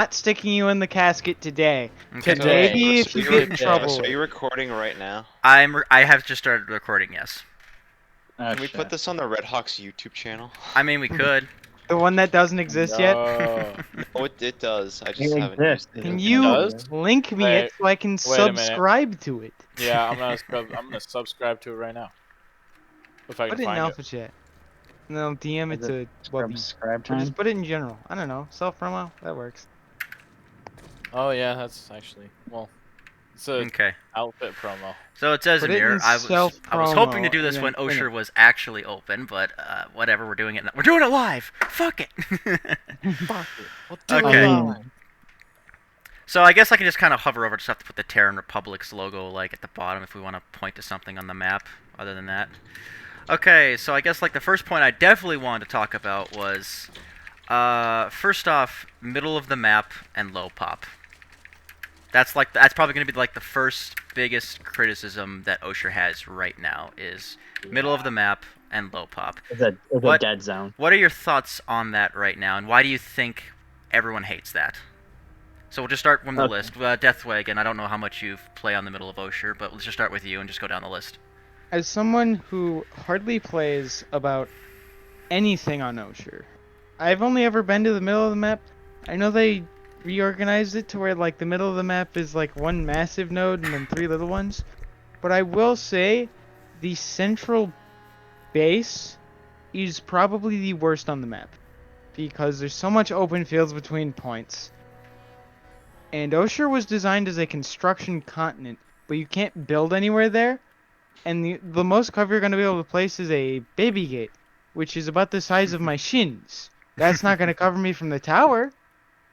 not sticking you in the casket today. Okay. But maybe if you get in trouble. So are you recording right now? I have just started recording. Yes. Oh, Can we put this on the Red Hawks YouTube channel? I mean, we could. The one that doesn't exist yet. No. Oh, it does. I just It haven't used exists. it. Can It you does? link me it so I can Wait a minute. subscribe to it? Yeah, I'm gonna subscribe to it right now. If I can Put it in find it. alpha chat. And then I'll DM it Is to Wubby. subscribe Or time. just put it in general. I don't know. Self promo. That works. Oh yeah, that's actually it's a Okay. outfit promo. So it says Put in it here, in I was self-promo hoping to do this and when then pin Oshur it. was actually open, but whatever, we're doing it. We're doing it live. Fuck it. Fuck it. We'll do Okay. it live. So I guess I can just kind of hover over, just have to put the Terran Republic's logo like at the bottom if we want to point to something on the map. Other than that, okay. So I guess like the first point I definitely wanted to talk about was, first off, middle of the map and low pop. That's probably going to be like the first biggest criticism that Oshur has right now is middle of the map and low pop. It's a What- dead zone. What are your thoughts on that right now, and why do you think everyone hates that? So we'll just start from the Okay. list. Deathwagon, I don't know how much you've played on the middle of Oshur, but let's just start with you and just go down the list. As someone who hardly plays about anything on Oshur, I've only ever been to the middle of the map. I know they reorganized it to where like the middle of the map is like one massive node and then 3 little ones. But I will say the central base is probably the worst on the map because there's so much open fields between points. And Oshur was designed as a construction continent, but you can't build anywhere there. And the most cover you're going to be able to place is a baby gate, which is about the size of my shins. That's not going to cover me from the tower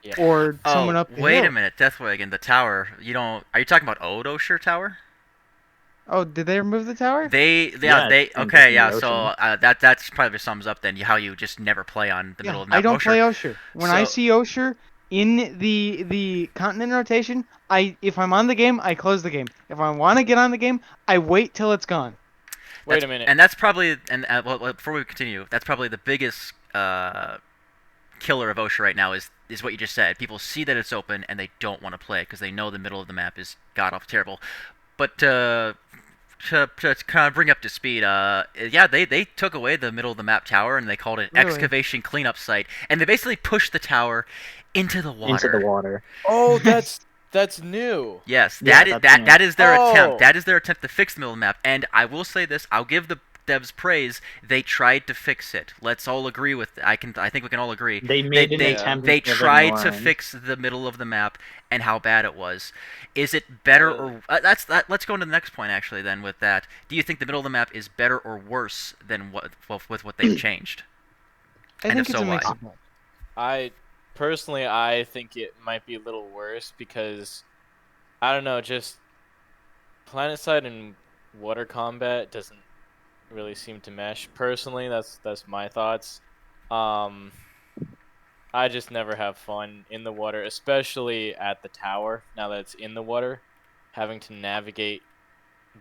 Yeah. or someone up the wait hill. a minute, Deathwagon, the tower. Are you talking about Old Oshur Tower? Oh, did they remove the tower? Okay, in yeah. the So that's probably sums up then how you just never play on the middle of the map. I don't Oshur. play Oshur. When I So- see Oshur in the continent rotation, if I'm on the game, I close the game. If I want to get on the game, I wait till it's gone. Wait a minute. And that's probably well, before we continue, that's probably the biggest killer of Oshur right now is what you just said. People see that it's open and they don't want to play because they know the middle of the map is god awful terrible. But to kind of bring up to speed, yeah, they took away the middle of the map tower and they called it an Really? excavation cleanup site, and they basically pushed the tower into the water. Into the water. Oh, that's new. Yes, Yeah, that is their Oh. attempt. That is their attempt to fix the middle of the map. And I will say this: I'll give the devs praise. They tried to fix it. Let's all agree with. I think we can all agree. They made an they, attempt. They of tried to ignoring. fix the middle of the map and how bad it was. Is it better or let's go into the next point actually. Then with that, do you think the middle of the map is better or worse than with what they've changed? I And think if it's so, a mix why? of both. I think it might be a little worse because I don't know, just Planetside and water combat doesn't really seem to mesh. Personally, that's my thoughts. I just never have fun in the water, especially at the tower. Now that it's in the water, having to navigate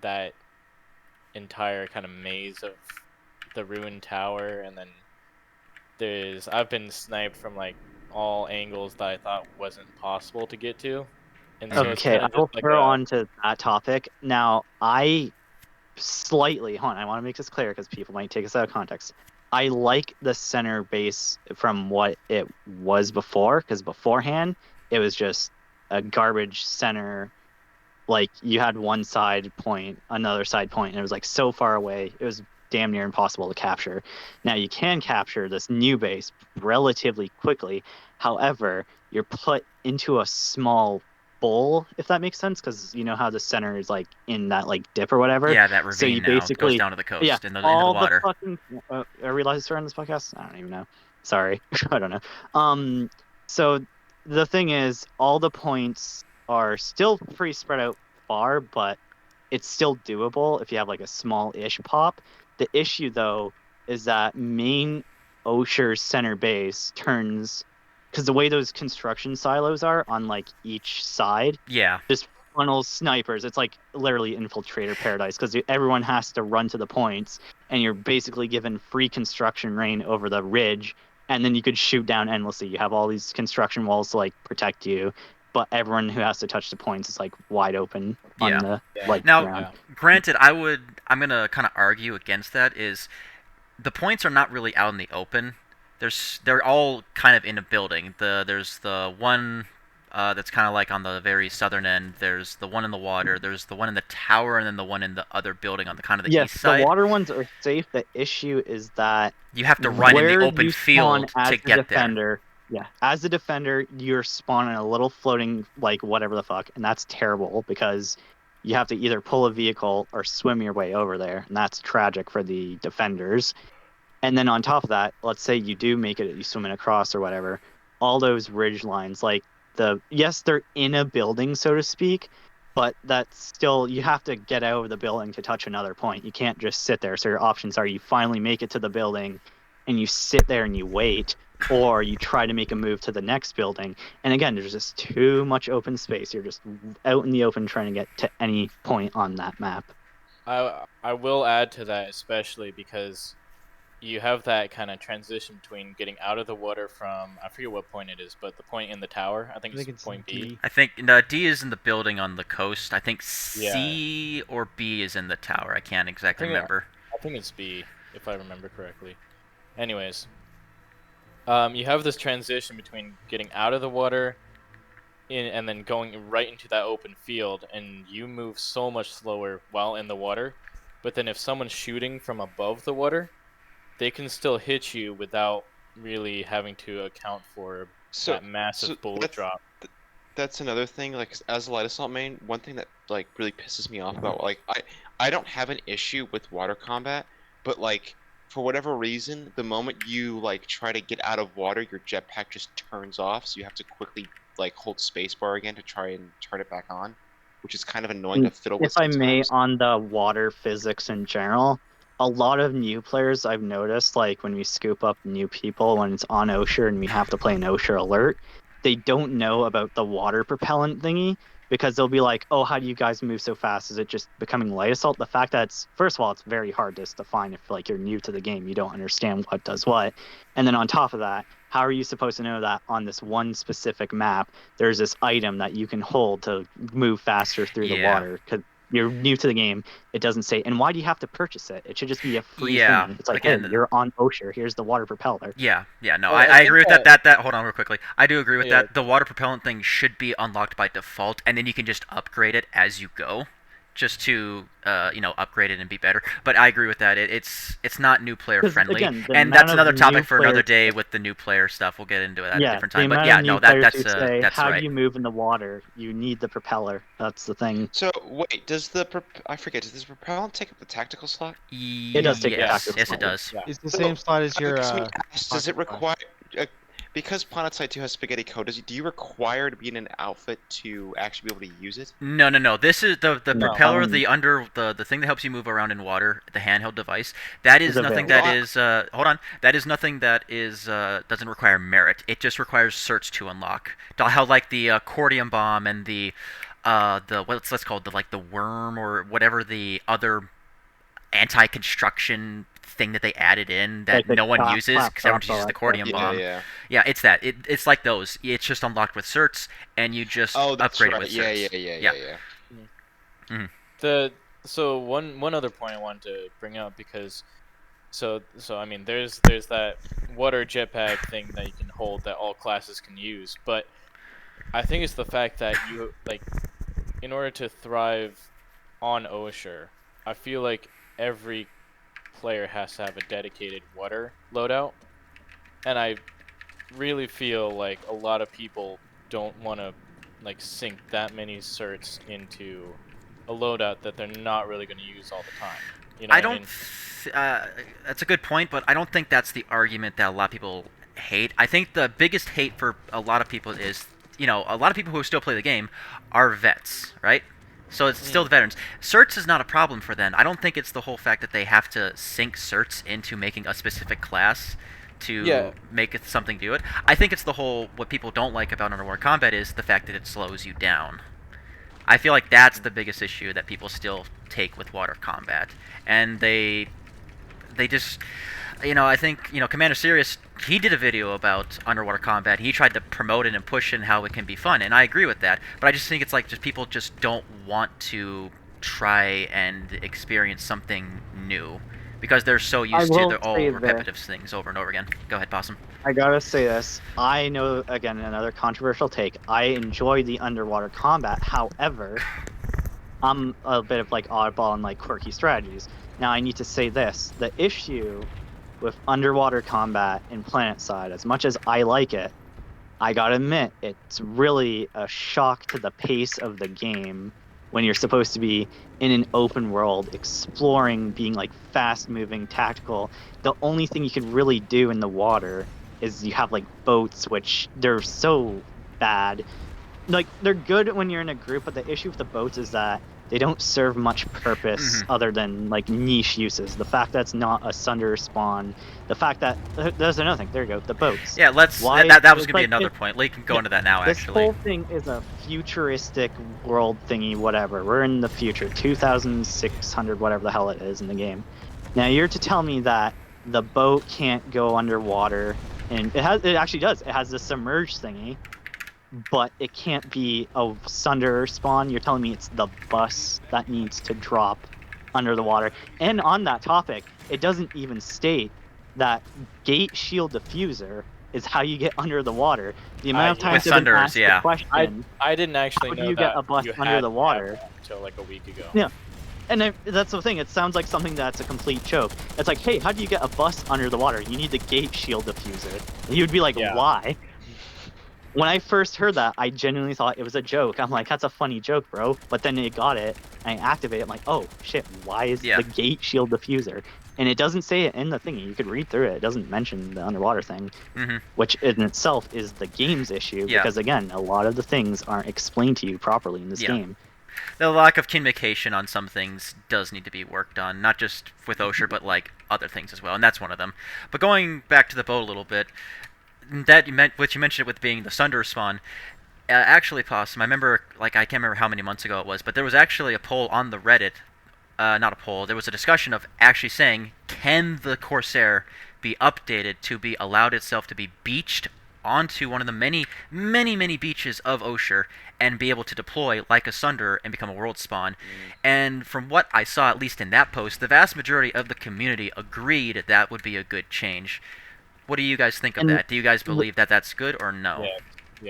that entire kind of maze of the ruined tower, and then I've been sniped from like all angles that I thought wasn't possible to get to. And so it's Okay, kind I of will just like throw a, on to that topic. Now, I slightly, hold on, I want to make this clear because people might take us out of context. I like the center base from what it was before, because beforehand, it was just a garbage center. Like, you had one side point, another side point, and it was like so far away, it was damn near impossible to capture. Now, you can capture this new base relatively quickly. However, you're put into a small bowl, if that makes sense, because you know how the center is like in that like dip or whatever. Yeah, that ravine So you now goes basically- down to the coast Yeah, into the all water. the fucking. I realize we're on this podcast. I don't even know. Sorry, I don't know. So the thing is, all the points are still pretty spread out far, but it's still doable if you have like a small-ish pop. The issue though is that main Oshur center base turns, because the way those construction silos are on like each side, Yeah. just funnels snipers. It's like literally infiltrator paradise because everyone has to run to the points, and you're basically given free construction rain over the ridge and then you could shoot down endlessly. You have all these construction walls to like protect you, but everyone who has to touch the points is like wide open on Yeah. the Yeah. Now, ground. granted, I'm gonna kind of argue against that. Is the points are not really out in the open. They're all kind of in a building. There's the one that's kind of like on the very southern end. There's the one in the water. There's the one in the tower, and then the one in the other building on the kind of the Yes, east the side. water ones are safe. The issue is that You have to run in the where open you spawn field as to the get there. defender. Yeah, as a defender, you're spawning a little floating like whatever the fuck, and that's terrible because you have to either pull a vehicle or swim your way over there, and that's tragic for the defenders. And then on top of that, let's say you do make it, you swim it across or whatever, all those ridge lines, like yes, they're in a building, so to speak, but that's still, you have to get out of the building to touch another point. You can't just sit there. So your options are you finally make it to the building and you sit there and you wait, or you try to make a move to the next building. And again, there's just too much open space. You're just out in the open trying to get to any point on that map. I will add to that, especially because you have that kind of transition between getting out of the water from, I forget what point it is, but the point in the tower. I think I think it's it's point B. D. I think D is in the building on the coast. I think C or B is in the tower. I can't exactly remember. I think it's B, if I remember correctly. Anyways, you have this transition between getting out of the water and then going right into that open field, and you move so much slower while in the water. But then if someone's shooting from above the water, they can still hit you without really having to account for that massive bullet drop. That's another thing. Like as a light assault main, one thing that like really pisses me off about like I don't have an issue with water combat, but like for whatever reason, the moment you like try to get out of water, your jetpack just turns off, so you have to quickly like hold spacebar again to try and turn it back on, which is kind of annoying to fiddle with If I may, sometimes. on the water physics in general, a lot of new players I've noticed, like when we scoop up new people when it's on Oshur and we have to play an Oshur alert, they don't know about the water propellant thingy because they'll be like, oh, how do you guys move so fast? Is it just becoming light assault? The fact that it's, first of all, it's very hard to define if like you're new to the game, you don't understand what does what. And then on top of that, how are you supposed to know that on this one specific map, there's this item that you can hold to move faster through the water? Because you're new to the game, it doesn't say. And why do you have to purchase it? It should just be a free thing. It's like, again, hey, you're on Oshur. Here's the water propeller. Yeah, no, Well, I agree with think that. Hold on real quickly. I do agree with Yeah. that. The water propellant thing should be unlocked by default, and then you can just upgrade it as you go, just to upgrade it and be better. But I agree with that. It's not new player 'Cause, friendly, again, the and that's amount of another new topic for another players- day with the new player stuff. We'll get into it at a different time. The But amount yeah, of new no, players that's who say, that's how right. do you move in the water? You need the propeller. That's the thing. So wait, does I forget? Does this propellant take up the tactical slot? It does take the Yes, tactical yes, slot. it does. Yeah. It's the same slot as your. Makes me ask, does it pocket require? Because Planetside 2 has spaghetti code, do you require to be in an outfit to actually be able to use it? No. This is the No. propeller, the thing that helps you move around in water, the handheld device. That is It's nothing available. that is. Hold on. That is nothing that is doesn't require merit. It just requires certs to unlock. How like the accordion bomb and the let's call it the worm or whatever the other anti-construction thing that they added in that Like the no one clap, uses clap, because everyone clap, uses the all that accordion stuff. bomb. Yeah. It's that. It's like those. It's just unlocked with certs, and you just Oh, that's upgrade right. it with Yeah, certs. yeah. So one other point I wanted to bring up, because so I mean there's that water jetpack thing that you can hold that all classes can use, but I think it's the fact that you like, in order to thrive on Oshur, I feel like every player has to have a dedicated water loadout, and I really feel like a lot of people don't want to like sink that many certs into a loadout that they're not really going to use all the time. You know I what don't. mean? That's a good point, but I don't think that's the argument that a lot of people hate. I think the biggest hate for a lot of people is, a lot of people who still play the game are vets, right? So it's still the veterans. Certs is not a problem for them. I don't think it's the whole fact that they have to sink certs into making a specific class to make it something do it. I think it's the whole, what people don't like about underwater combat is the fact that it slows you down. I feel like that's the biggest issue that people still take with water combat, and they just, I think Commander Sirius, he did a video about underwater combat. He tried to promote it and push it and how it can be fun, and I agree with that. But I just think it's like just people just don't want to try and experience something new because they're so used to will the say repetitive things over and over again. Go ahead, Possum. I gotta say this. I know, again, another controversial take. I enjoy the underwater combat. However, I'm a bit of like oddball and like quirky strategies. Now I need to say this: the issue with underwater combat in Planetside, as much as I like it, I gotta admit it's really a shock to the pace of the game when you're supposed to be in an open world, exploring, being like fast moving, tactical. The only thing you can really do in the water is you have like boats, which they're so bad. Like they're good when you're in a group, but the issue with the boats is that they don't serve much purpose other than like niche uses. The fact that it's not a Sunder spawn, the fact that there's another thing. There you go, the boats. Yeah, let's. Why- That was it's gonna be like- another it- point. Lee can go into that now. This Actually, whole thing is a futuristic world thingy, whatever. We're in the future, 2600, whatever the hell it is in the game. Now you're to tell me that the boat can't go underwater, and it actually does. It has the submerged thingy, but it can't be a Sunder spawn. You're telling me it's the bus that needs to drop under the water. And on that topic, it doesn't even state that gate shield diffuser is how you get under the water. The amount of With times they've been Sunders, asked the yeah. question, I didn't actually How do know you get that a bus you under had the to water? have one until like a week ago. Yeah. and that's the thing. It sounds like something that's a complete joke. It's like, hey, how do you get a bus under the water? You need the gate shield diffuser. And you'd be like, Yeah. why? When I first heard that, I genuinely thought it was a joke. I'm like, that's a funny joke, bro. But then it got it, and I activate it. I'm like, oh shit, why is Yeah. the gate shield diffuser? And it doesn't say it in the thingy. You could read through it. It doesn't mention the underwater thing, Mhm. which in itself is the game's issue. Yeah. Because again, a lot of the things aren't explained to you properly in this Yeah. game. The lack of communication on some things does need to be worked on, not just with Oshur, but like other things as well, and that's one of them. But going back to the boat a little bit, that you mentioned it with being the Sunder spawn. Actually, Possum, I remember, like, I can't remember how many months ago it was, but there was actually a poll on the Reddit. Not a poll. There was a discussion of actually saying, can the Corsair be updated to be allowed itself to be beached onto one of the many, many, many beaches of Oshur and be able to deploy like a Sunder and become a world spawn. And from what I saw, at least in that post, the vast majority of the community agreed that would be a good change. What do you guys think of And- that? Do you guys believe that that's good or no? Yeah.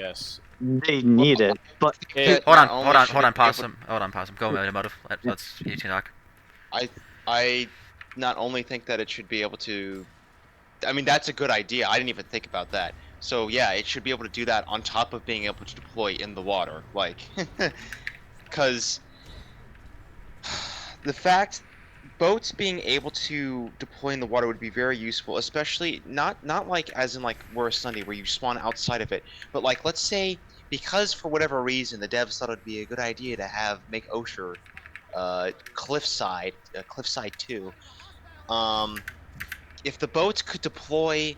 Yes. They need it, but It- Hold on, Not only hold on, should hold it on, be able- Possum. Hold on, Possum. Go, Emotive. Let's you can talk. I not only think that it should be able to. I mean, that's a good idea. I didn't even think about that. So yeah, it should be able to do that on top of being able to deploy in the water, like, because the fact boats being able to deploy in the water would be very useful, especially not like as in like we're a Sunday where you spawn outside of it, but like let's say because for whatever reason the devs thought it'd be a good idea to make Oshur Cliffside 2. If the boats could deploy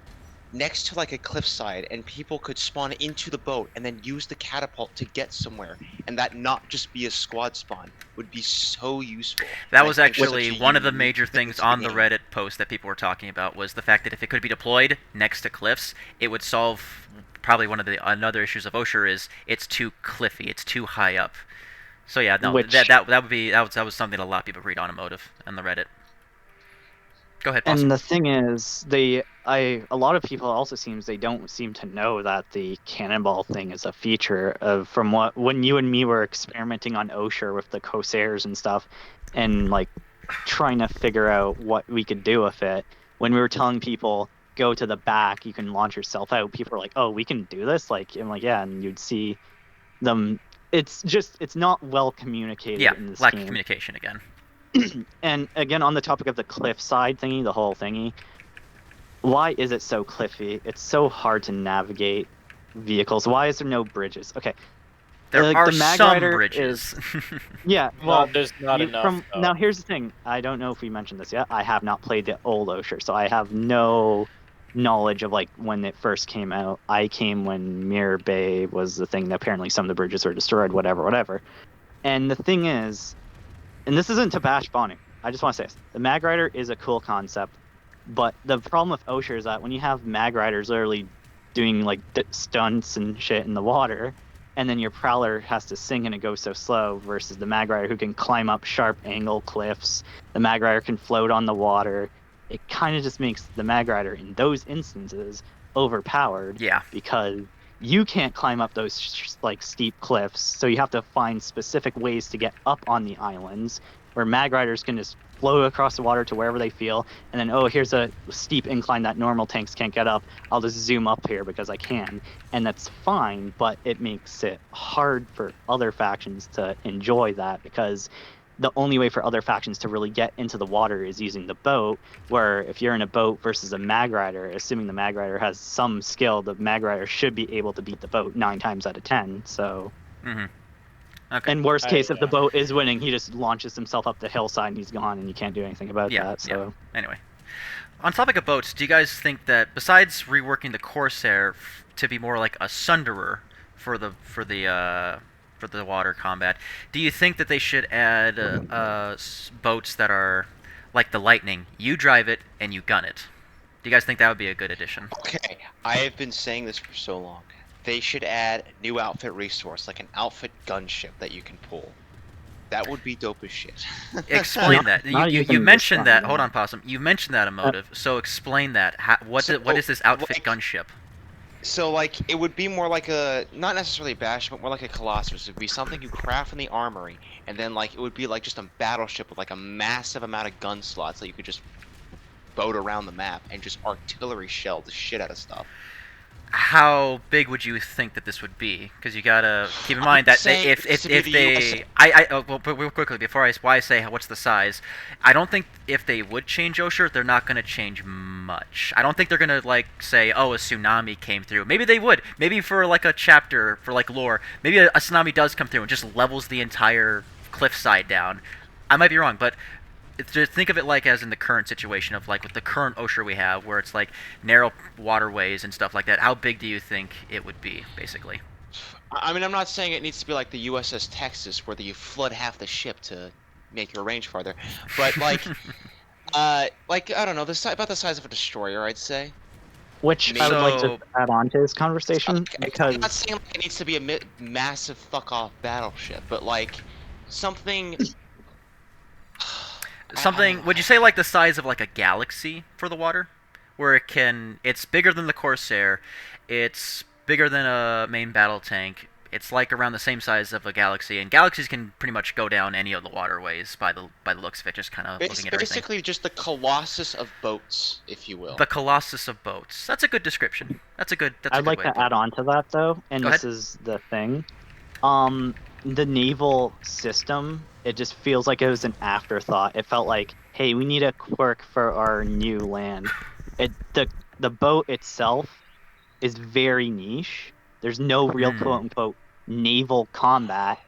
next to like a cliffside and people could spawn into the boat and then use the catapult to get somewhere, and that not just be a squad spawn, would be so useful. That And was I think actually such a one of the unique major thing things to the on the game. Reddit post that people were talking about was the fact that if it could be deployed next to cliffs, it would solve probably one of the another issues of Oshur is it's too cliffy, it's too high up. So yeah, no, Which- that was something a lot of people read on Emotive on the Reddit. Go ahead, Possum. And the thing is, a lot of people also they don't seem to know that the cannonball thing is a feature of when you and me were experimenting on Oshur with the Corsairs and stuff, and like trying to figure out what we could do with it. When we were telling people go to the back, you can launch yourself out. People were like, "Oh, we can do this!" Like, I'm like, "Yeah," and you'd see them. It's not well communicated Yeah, in this lack game. of communication again. And again, on the topic of the cliffside thingy, the whole thingy, why is it so cliffy? It's so hard to navigate vehicles. Why is there no bridges? Okay, There like, are the Mag some Rider bridges. yeah. Well, there's not enough. though. now here's the thing. I don't know if we mentioned this yet. I have not played the old Oshur, so I have no knowledge of like when it first came out. I came when Mirror Bay was the thing that apparently some of the bridges were destroyed, whatever. And the thing is, and this isn't to bash Bonnie. I just want to say this. The Mag Rider is a cool concept. But the problem with Oshur is that when you have mag riders literally doing like stunts and shit in the water, and then your prowler has to sink and it goes so slow versus the mag rider who can climb up sharp angle cliffs, the mag rider can float on the water. It kind of just makes the mag rider in those instances overpowered Yeah. because you can't climb up those like steep cliffs, so you have to find specific ways to get up on the islands where mag riders can just float across the water to wherever they feel, and then, oh, here's a steep incline that normal tanks can't get up. I'll just zoom up here because I can. And that's fine, but it makes it hard for other factions to enjoy that because the only way for other factions to really get into the water is using the boat, where if you're in a boat versus a mag rider, assuming the mag rider has some skill, the mag rider should be able to beat the boat 9 times out of 10. So Mm-hmm. Okay. in worst case, if the yeah. boat is winning, he just launches himself up the hillside and he's gone, and you can't do anything about Yeah. that. So Yeah. Anyway, on topic of boats, do you guys think that besides reworking the Corsair to be more like a Sunderer for the water combat, do you think that they should add boats that are like the Lightning? You drive it and you gun it. Do you guys think that would be a good addition? Okay, I have been saying this for so long. They should add a new outfit resource, like an outfit gunship that you can pull. That would be dope as shit. Explain that. not You even mentioned this that. time, Hold yeah. on, Possum. You mentioned that emotive. So explain that. What is this outfit like, gunship? So, like, it would be more like a, not necessarily a bash, but more like a Colossus. It would be something you craft in the armory, and then, like, it would be like just a battleship with, like, a massive amount of gun slots that you could just boat around the map and just artillery shell the shit out of stuff. How big would you think that this would be? Because you gotta keep in mind that saying if it's to be the they, USA. well, but real quickly before I say what's the size, I don't think if they would change Oshur, they're not gonna change much. I don't think they're gonna like say, oh, a tsunami came through. Maybe they would. Maybe for like a chapter for like lore, maybe a tsunami does come through and just levels the entire cliffside down. I might be wrong, but just think of it like as in the current situation of like with the current Oshur we have, where it's like narrow waterways and stuff like that. How big do you think it would be, basically? I mean, I'm not saying it needs to be like the USS Texas, where you flood half the ship to make your range farther, but like, like I don't know, about the size of a destroyer, I'd say. which I would like to add on to this conversation because I'm not saying like, it needs to be a massive fuck off battleship, but like something. Something, would you say like the size of like a galaxy for the water? Where it's bigger than the Corsair, it's bigger than a main battle tank, it's like around the same size of a galaxy, and galaxies can pretty much go down any of the waterways by the looks of it, just kind of It's looking at everything. basically just the Colossus of boats, if you will. The Colossus of boats. That's a good description. That's a good I'd like way to put it. add on to that though, and Go this ahead. is the thing. The naval system, it just feels like it was an afterthought. It felt like, hey, we need a quirk for our new land. The boat itself is very niche. There's no real quote unquote naval combat,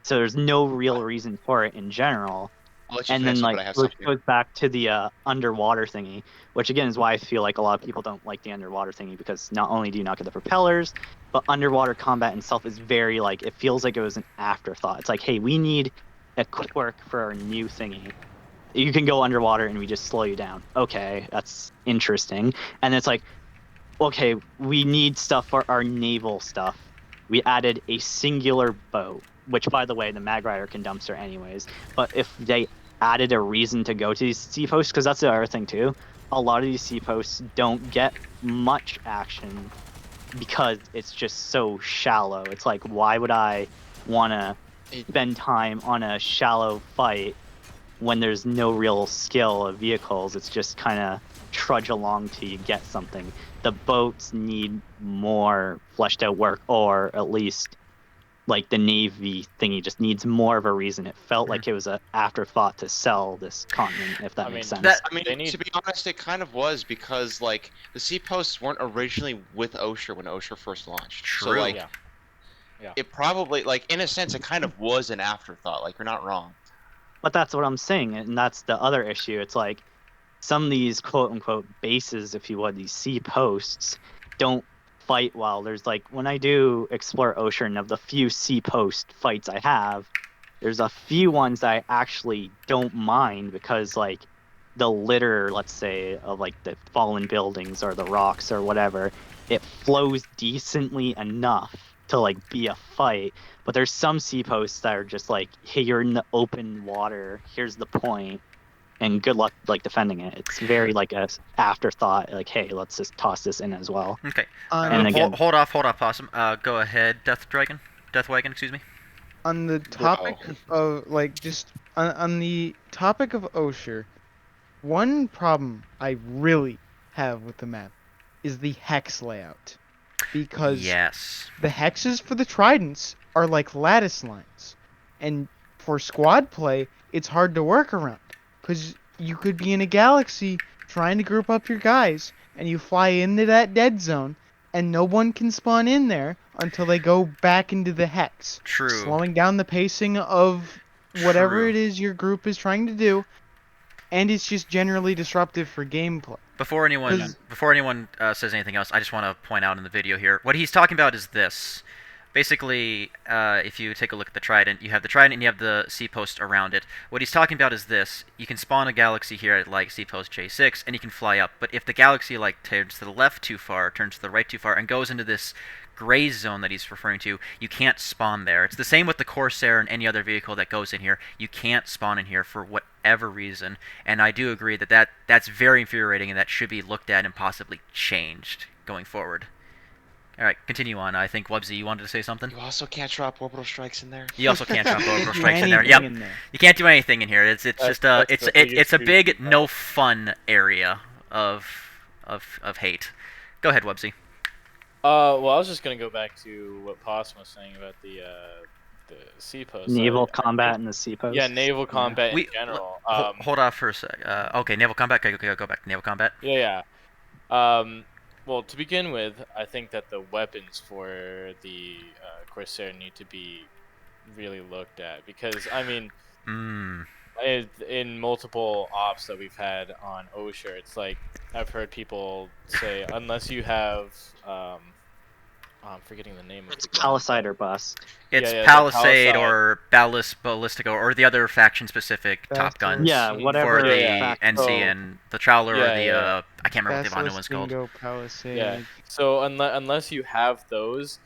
so there's no real reason for it in general. I'll let you And finish, then but I like have which something. goes back to the underwater thingy, which again is why I feel like a lot of people don't like the underwater thingy, because not only do you not get the propellers, but underwater combat itself is very like, it feels like it was an afterthought. It's like, hey, we need a quirk for our new thingy. You can go underwater and we just slow you down. Okay, that's interesting. And it's like, okay, we need stuff for our naval stuff. We added a singular boat, which by the way, the Mag Rider can dumpster anyways. But if they added a reason to go to these sea posts, because that's the other thing too, a lot of these sea posts don't get much action because it's just so shallow. It's like, why would I want to spend time on a shallow fight when there's no real skill of vehicles? It's just kind of trudge along till you get something. The boats need more fleshed out work, or at least like the Navy thingy just needs more of a reason. It felt like it was an afterthought to sell this continent, if that I makes mean, sense. I mean, They need- to be honest, it kind of was, because like the sea posts weren't originally with Oshur when Oshur first launched. So True. like, Yeah. it probably, like, in a sense, it kind of was an afterthought. Like, you're not wrong. But that's what I'm saying, and that's the other issue. It's like some of these quote unquote bases, if you would, these sea posts, don't fight well. There's like, when I do explore Ocean, and of the few sea post fights I have, there's a few ones that I actually don't mind, because like the litter, let's say, of like the fallen buildings or the rocks or whatever, it flows decently enough to like be a fight. But there's some seaposts that are just like, hey, you're in the open water, here's the point, and good luck like defending it. It's very like a afterthought, like, hey, let's just toss this in as well. Okay. And again, Hold off, Possum. Go ahead, Deathwagon, excuse me. On the topic of like just on the topic of Oshur, one problem I really have with the map is the hex layout, because Yes. the hexes for the tridents are like lattice lines, and for squad play it's hard to work around, because you could be in a galaxy trying to group up your guys and you fly into that dead zone and no one can spawn in there until they go back into the hex, True. slowing down the pacing of whatever True. it is your group is trying to do, and it's just generally disruptive for gameplay. Before anyone says anything else, I just want to point out in the video here, what he's talking about is this. Basically, if you take a look at the Trident, you have the Trident and you have the sea post around it. What he's talking about is this. You can spawn a galaxy here at like sea post J6 and you can fly up, but if the galaxy like turns to the left too far, turns to the right too far, and goes into this gray zone that he's referring to, you can't spawn there. It's the same with the Corsair and any other vehicle that goes in here. You can't spawn in here for whatever reason, and I do agree that that's very infuriating and that should be looked at and possibly changed going forward. All right, continue on. I think Wubsy, you wanted to say something. You also can't drop orbital strikes in there. You also can't drop Can't orbital do strikes in there. anything Yep, in there. you can't do anything in here. It's just That's the biggest it's a big reason. no fun area of hate. Go ahead, Wubsy. Well, I was just gonna go back to what Possum was saying about the sea post. naval combat in the sea post. Yeah, naval combat in general. Hold off for a sec. Okay, naval combat. Go back to naval combat. Yeah. Well, to begin with, I think that the weapons for the Corsair need to be really looked at, because I mean, in multiple ops that we've had on Oshur, it's like I've heard people say, unless you have I'm forgetting the name It's of the gun. Palisade or bust. It's Yeah, the Palisade Palisade. or Ballistico or the other faction-specific top guns. Yeah, whatever. For the Yeah. NC So- and the Trawler or Yeah, the yeah. I can't remember what the other one's called. Bingo, Palisade. Yeah. So unless you have those,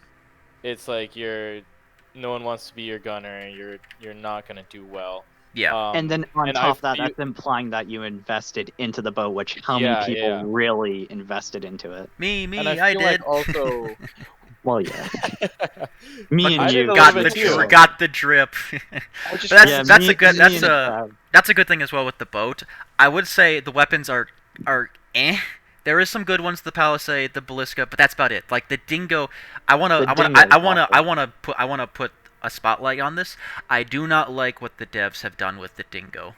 it's like no one wants to be your gunner. You're not gonna do well. Yeah. And then on and top I of that, feel- that's implying that you invested into the boat, which how Yeah, many people yeah. really invested into it? Me, And I feel did. like also. Well, yeah. Me But and I you. did a got little the bit too. got the drip. I just But Yeah, that's me- a good me that's and a Trav. that's a good thing as well with the boat. I would say the weapons are eh. There is some good ones, the Palisade, the Ballistica, but that's about it. Like the Dingo, I want The to put a spotlight on this. I do not like what the devs have done with the Dingo.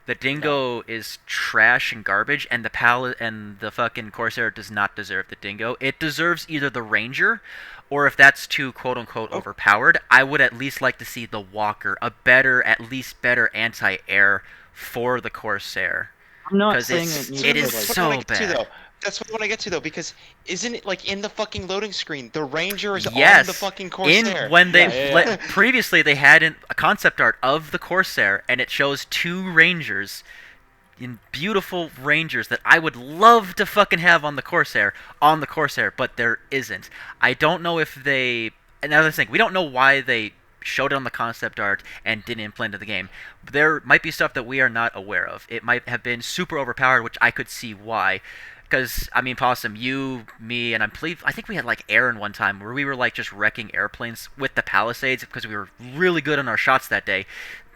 The Dingo is trash and garbage, and the fucking Corsair does not deserve the Dingo. It deserves either the Ranger, or if that's too quote unquote overpowered, I would at least like to see the Walker, at least better anti-air for the Corsair. I'm not 'Cause saying it's- it needs it to is be like, so what I get to, bad. though. That's what I want to get to though, because isn't it like in the fucking loading screen, the Ranger is on Yes, the fucking Corsair? when they Yeah. previously they had a concept art of the Corsair, and it shows two Rangers, in beautiful Rangers that I would love to fucking have on the Corsair, but there isn't. I don't know if they. Another thing, we don't know why they showed it on the concept art and didn't implement it in the game. There might be stuff that we are not aware of. It might have been super overpowered, which I could see why. Because, I mean, Possum, you, me, and I think we had, like, Aaron one time where we were, like, just wrecking airplanes with the Palisades because we were really good on our shots that day.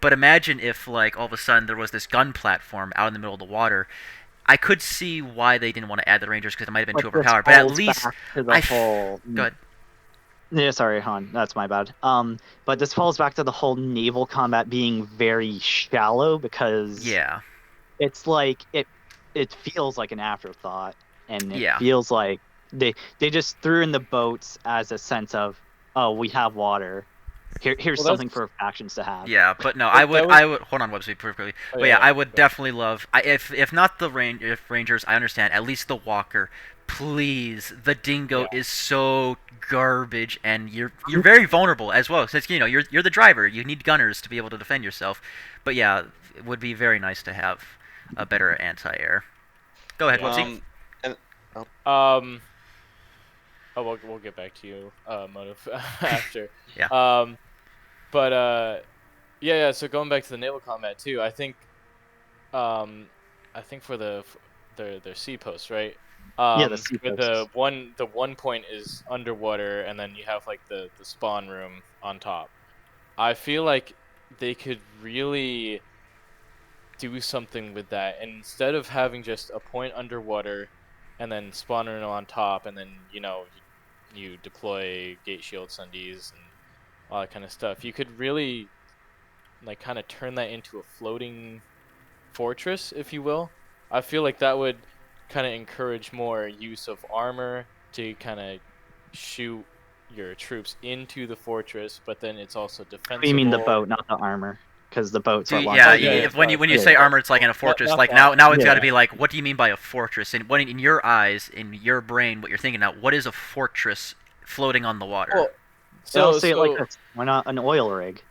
But imagine if, like, all of a sudden there was this gun platform out in the middle of the water. I could see why they didn't want to add the Rangers because it might have been too this overpowered. But at falls least, back to the I whole. go ahead. Yeah, sorry, Han. That's my bad. But this falls back to the whole naval combat being very shallow because Yeah. it's like it feels like an afterthought, and it Yeah. feels like they just threw in the boats as a sense of, oh, we have water. Here's Well, something that's- for factions to have. Yeah, but no, That I would was- hold on, Websy, perfectly. Oh, But yeah, I would go. definitely love if not the Rangers, I understand at least the Walker. Please, the Dingo Yeah. is so garbage, and you're very vulnerable as well. Since you're the driver, you need gunners to be able to defend yourself. But yeah, it would be very nice to have a better anti-air. Go ahead, Yeah. Whoopsie. And Oh, we'll get back to you, Motive, after. Yeah. But yeah. So going back to the naval combat too, I think for their sea posts, right? Yeah, the sea Where posts. the one point is underwater, and then you have like the spawn room on top. I feel like they could really do something with that, and instead of having just a point underwater, and then spawn room on top, and then you deploy gate shield sundies and all that kind of stuff. You could really like kind of turn that into a floating fortress, if you will. I feel like that would kind of encourage more use of armor to kind of shoot your troops into the fortress, but then it's also You mean the defensible. boat, not the armor, because the boat's what Yeah, Oh, launches. yeah, if sorry, when you Yeah, say yeah. armor, it's like in a fortress. Not Like the now it's got to Yeah. be like, what do you mean by a fortress? And when in your eyes, in your brain, what you're thinking now, what is a fortress floating on the water? Well, So I'll so say it like so this: why not an oil rig?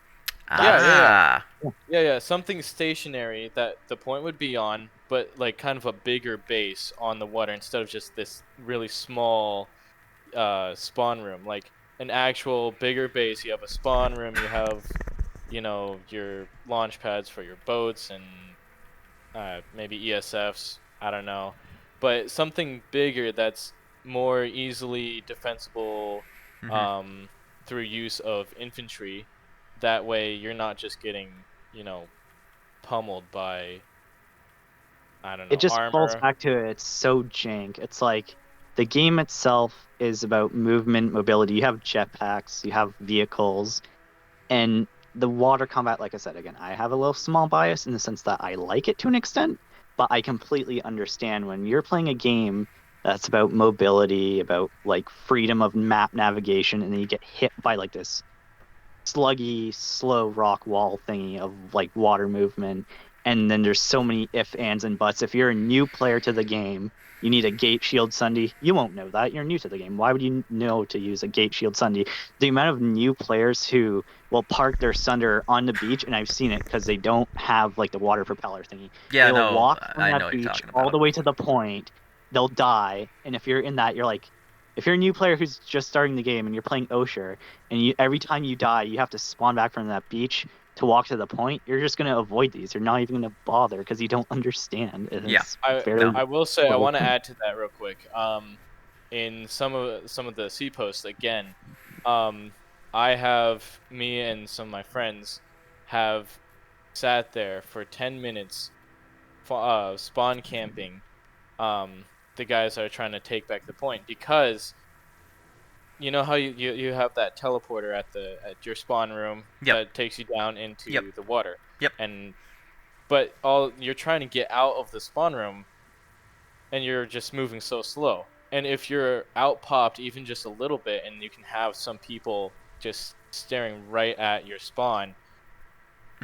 yeah. Ah, Yeah, something stationary that the point would be on, but like kind of a bigger base on the water instead of just this really small spawn room. Like an actual bigger base, you have a spawn room, you have your launch pads for your boats and maybe ESFs, I don't know. But something bigger that's more easily defensible mhm. um, through use of infantry. That way you're not just getting, pummeled by, I don't It know, just falls armor. back to it's so jank. It's like the game itself is about movement, mobility. You have jetpacks, you have vehicles, and the water combat, like I said, again, I have a little small bias in the sense that I like it to an extent, but I completely understand when you're playing a game that's about mobility, about like freedom of map navigation, and then you get hit by like this sluggy, slow rock wall thingy of like water movement. And then there's so many if, ands, and buts. If you're a new player to the game, you need a gate shield Sunday. You won't know that. You're new to the game. Why would you know to use a gate shield Sunday? The amount of new players who will park their Sunder on the beach, and I've seen it because they don't have like the water propeller thingy. Yeah, They will no, walk from I that know what you're beach talking all about. the way to the point. They'll die. And if you're in that, you're like, if you're a new player who's just starting the game and you're playing Oshur, and every time you die, you have to spawn back from that beach to walk to the point, you're just going to avoid these. You're not even going to bother because you don't understand. It Yeah. is I very No. I will say I cool. want to add to that real quick. In some of the C posts again, um, I have me and some of my friends have sat there for 10 minutes, spawn camping. Um, the guys that are trying to take back the point because you know how you have that teleporter at your spawn room Yep. that takes you down Yep. into the water, Yep. and but all you're trying to get out of the spawn room and you're just moving so slow. And if you're out popped even just a little bit and you can have some people just staring right at your spawn,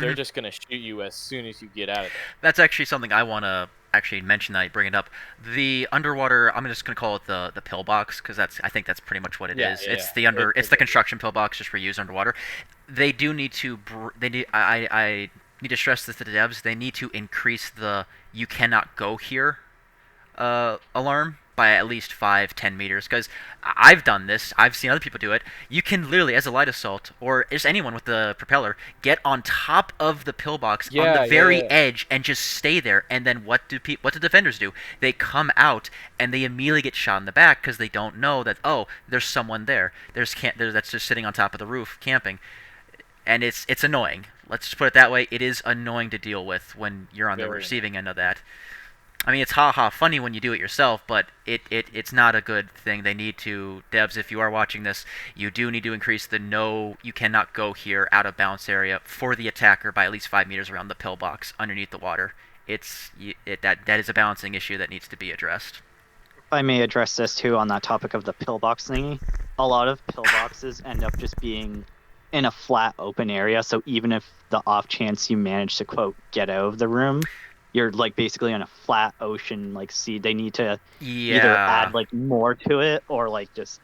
they're Mhm. just going to shoot you as soon as you get out of there. That's actually something I want to actually mention. That you bring it up. The underwater. I'm just gonna call it the pillbox because I think that's pretty much what it Yeah, is. yeah, yeah. It's the construction pillbox just for use underwater. They do need to. They need. I need to stress this to the devs. They need to increase the "you cannot go here" alarm by at least 5-10 meters because I've done this. I've seen other people do it. You can literally, as a light assault or just anyone with the propeller, get on top of the pillbox on the Yeah, yeah, very yeah. edge and just stay there. And then what do defenders do? They come out and they immediately get shot in the back because they don't know that there's someone there. That's just sitting on top of the roof camping, and it's annoying. Let's just put it that way. It is annoying to deal with when you're on the Very receiving end of that. I mean, it's haha funny when you do it yourself, but it's not a good thing. They need to, devs, if you are watching this, you do need to increase the no, you cannot go here out of bounds area for the attacker by at least 5 meters around the pillbox underneath the water. That is a balancing issue that needs to be addressed. If I may address this too on that topic of the pillbox thingy, a lot of pillboxes end up just being in a flat open area. So even if the off chance you manage to quote get out of the room, you're like basically on a flat ocean like sea. They need to either Yeah. add like more to it or like just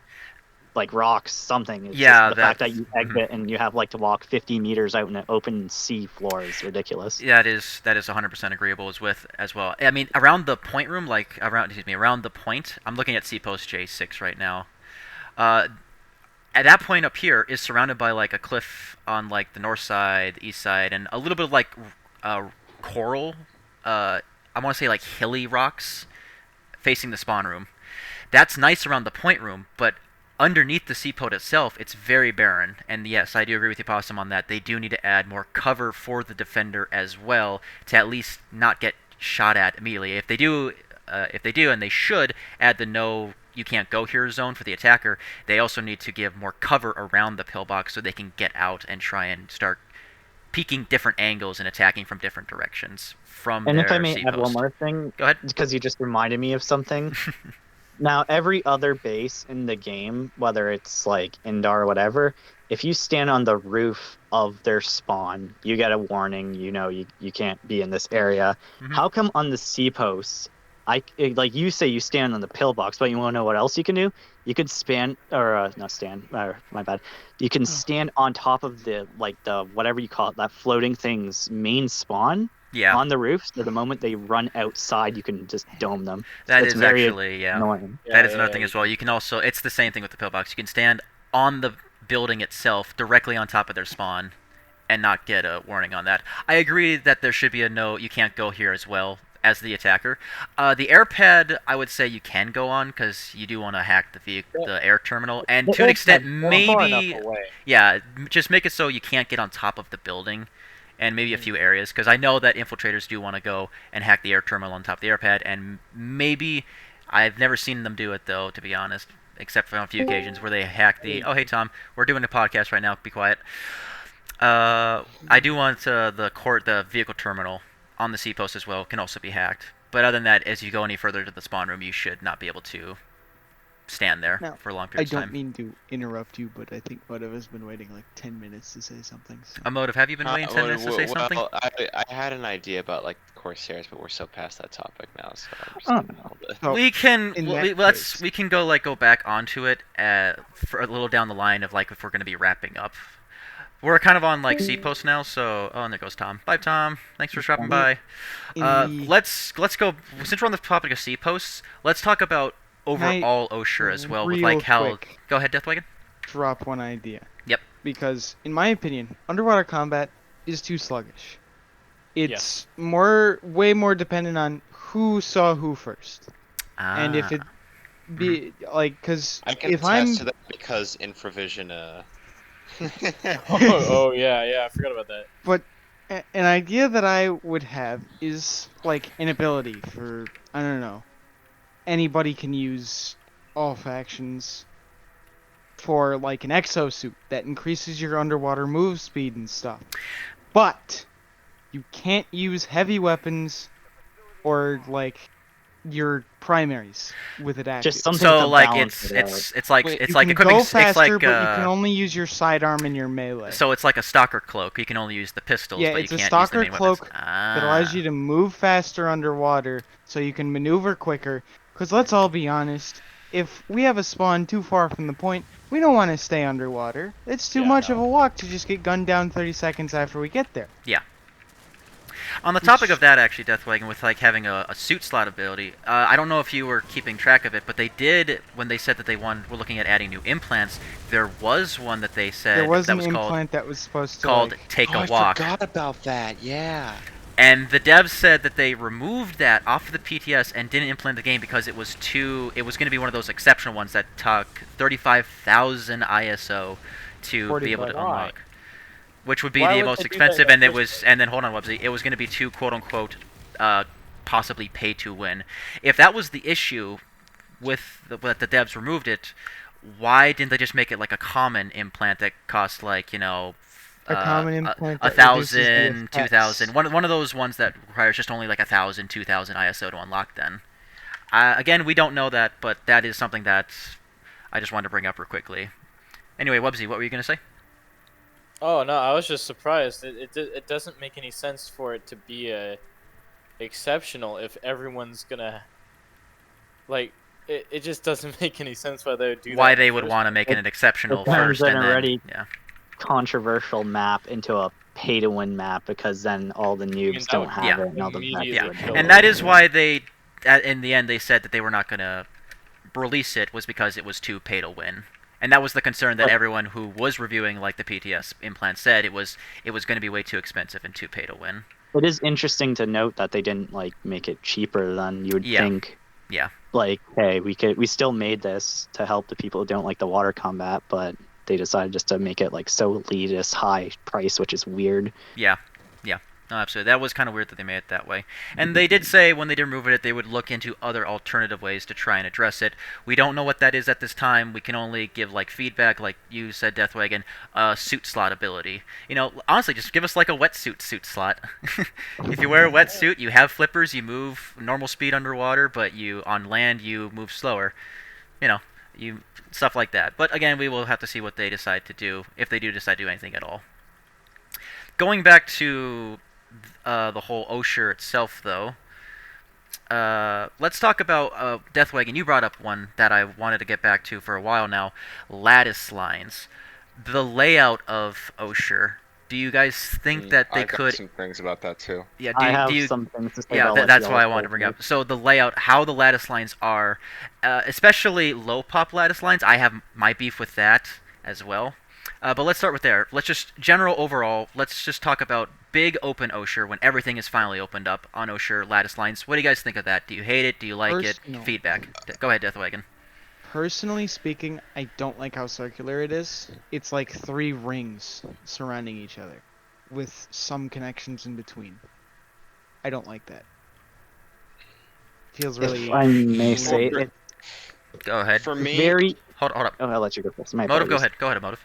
like rocks, something. It's Yeah, just the fact that that's you exit and you have like to walk 50 meters out in an open sea floor is ridiculous. that is 100% agreeable as well. I mean, around the point room, like around the point. I'm looking at C post J6 right now. Uh, at that point up here is surrounded by like a cliff on like the north side, the east side, and a little bit of like coral. I want to say like hilly rocks facing the spawn room. That's nice around the point room, but underneath the seaport itself, it's very barren. And yes, I do agree with you, Possum, on that. They do need to add more cover for the defender as well to at least not get shot at immediately. If they do, and they should add the no you can't go here zone for the attacker, they also need to give more cover around the pillbox so they can get out and try and start peeking different angles and attacking from different directions from And their if I may sea add one post. more thing, Go ahead. because you just reminded me of something. Now, every other base in the game, whether it's like indoor or whatever, if you stand on the roof of their spawn, you get a warning. You know you can't be in this area. Mhm. How come on the sea posts, like you say you stand on the pillbox, but you want to know what else you can do? You could not stand. My bad. You can stand on top of the whatever you call it, that floating thing's main spawn. Yeah. On the roof, so the moment they run outside, you can just dome them. That It's is very actually, yeah. annoying. That is another thing as well. You can also, it's the same thing with the pillbox. You can stand on the building itself, directly on top of their spawn, and not get a warning on that. I agree that there should be a no, you can't go here as well as the attacker. The air pad, I would say you can go on because you do want to hack the air terminal, and to an extent, maybe, yeah, just make it so you can't get on top of the building. And maybe a few areas, because I know that infiltrators do want to go and hack the air terminal on top of the airpad, and maybe I've never seen them do it though, to be honest, except for on a few occasions where they hack the. Oh, hey Tom, we're doing a podcast right now. Be quiet. I do want the vehicle terminal on the sea post as well can also be hacked. But other than that, as you go any further to the spawn room, you should not be able to stand there Now, for a long I period of don't time. mean to interrupt you, but I think Motive has been waiting like 10 minutes to say something. So. Motive, have you been waiting 10 minutes to say something? Well, I had an idea about like Corsairs, but we're so past that topic now, so I'm just Oh, gonna no. hold it. So, We can in we, that let's case- we can go back onto it for a little down the line of like if we're going to be wrapping up. We're kind of on like C post now, so and there goes Tom. Bye Tom. Thanks for stopping by. Let's go since we're on the topic of C posts. Let's talk about overall Oshur as well with real like how. quick. Go ahead, Deathwagon. Drop one idea. Yep. Because in my opinion, underwater combat is too sluggish. It's way more dependent on who saw who first. And if it be like, because I can if I'm attest to that because Infravision, oh yeah, I forgot about that. But an idea that I would have is like an ability for, I don't know, anybody can use all factions for like an exosuit that increases your underwater move speed and stuff. But you can't use heavy weapons or like your primaries with it active. Just something So to like balance it out. it's like Wait, it's you like can equipping go it's faster, like but you can only use your sidearm and your melee. so it's like a stalker cloak. You can only use the pistols, Yeah, but it's you a can't use the stalker main cloak weapons. that allows you to move faster underwater so you can maneuver quicker. Because let's all be honest, if we have a spawn too far from the point, we don't want to stay underwater. It's too much of a walk to just get gunned down 30 seconds after we get there. On the topic of that, actually, Deathwagon, with like having a suit slot ability, I don't know if you were keeping track of it, but they did when they said that were looking at adding new implants. There was one that they said There was that an was implant that was supposed to called like, Take oh, a I Walk, forgot about that. Yeah. and the devs said that they removed that off of the PTS and didn't implement the game because it was going to be one of those exceptional ones that took 35,000 ISO to be able to 45. unlock. Which would be Why the would most they do expensive, that and in the first and then hold on, Websy, it was going to be too quote unquote, possibly pay to win. If that was the issue with that the devs removed it, why didn't they just make it like a common implant that costs like a common implant that 1,000, reduces the 2,000, effects. one of those ones that requires just only like 1,000, 2,000 ISO to unlock? Then, again, we don't know that, but that is something that I just wanted to bring up real quickly. Anyway, Websy, what were you going to say? Oh no, I was just surprised. It doesn't make any sense for it to be exceptional if everyone's gonna like it just doesn't make any sense why they would do that. Why in the they would first want to place. make it an exceptional It turns first an and then already yeah. controversial map into a pay-to-win map because then all the noobs that don't would have Yeah. it and all the vets immediately would. kill And it. that is why they in the end they said that they were not going to release it was because it was too pay to win. And that was the concern that But- everyone who was reviewing like the PTS implant said it was going to be way too expensive and too pay to win. It is interesting to note that they didn't like make it cheaper than you would Yeah. think. Yeah. Like, hey, we still made this to help the people who don't like the water combat, but they decided just to make it like so elitist high price, which is weird. Yeah. No, absolutely. That was kind of weird that they made it that way. And they did say when they did remove it, they would look into other alternative ways to try and address it. We don't know what that is at this time. We can only give like feedback, like you said, Deathwagon, suit slot ability. You know, honestly, just give us like a wetsuit suit slot. If you wear a wetsuit, you have flippers, you move normal speed underwater, but you on land you move slower. You know, you stuff like that. But again, we will have to see what they decide to do if they do decide to do anything at all. Going back to the whole Oshur itself, though, let's talk about Deathwagon. You brought up one that I wanted to get back to for a while now: lattice lines. The layout of Oshur. Do you guys think that they I got could? some things about that too. Yeah. I have do you? some things to say. Yeah, but I'll let that's you why I all wanted to go bring first. up. So the layout, how the lattice lines are, especially low pop lattice lines. I have my beef with that as well. But let's start with there. Let's just general overall. Let's just talk about big open Oshur when everything is finally opened up on Oshur lattice lines. What do you guys think of that? Do you hate it? Do you like it? Personal. Feedback. Go ahead, Deathwagon. Personally speaking, I don't like how circular it is. It's like 3 rings surrounding each other, with some connections in between. I don't like that. Feels really. If I may say, For- it's Go ahead. For me, Hold up. oh, I'll let you go first. My Motive, go apologies. ahead. Go ahead, Motive.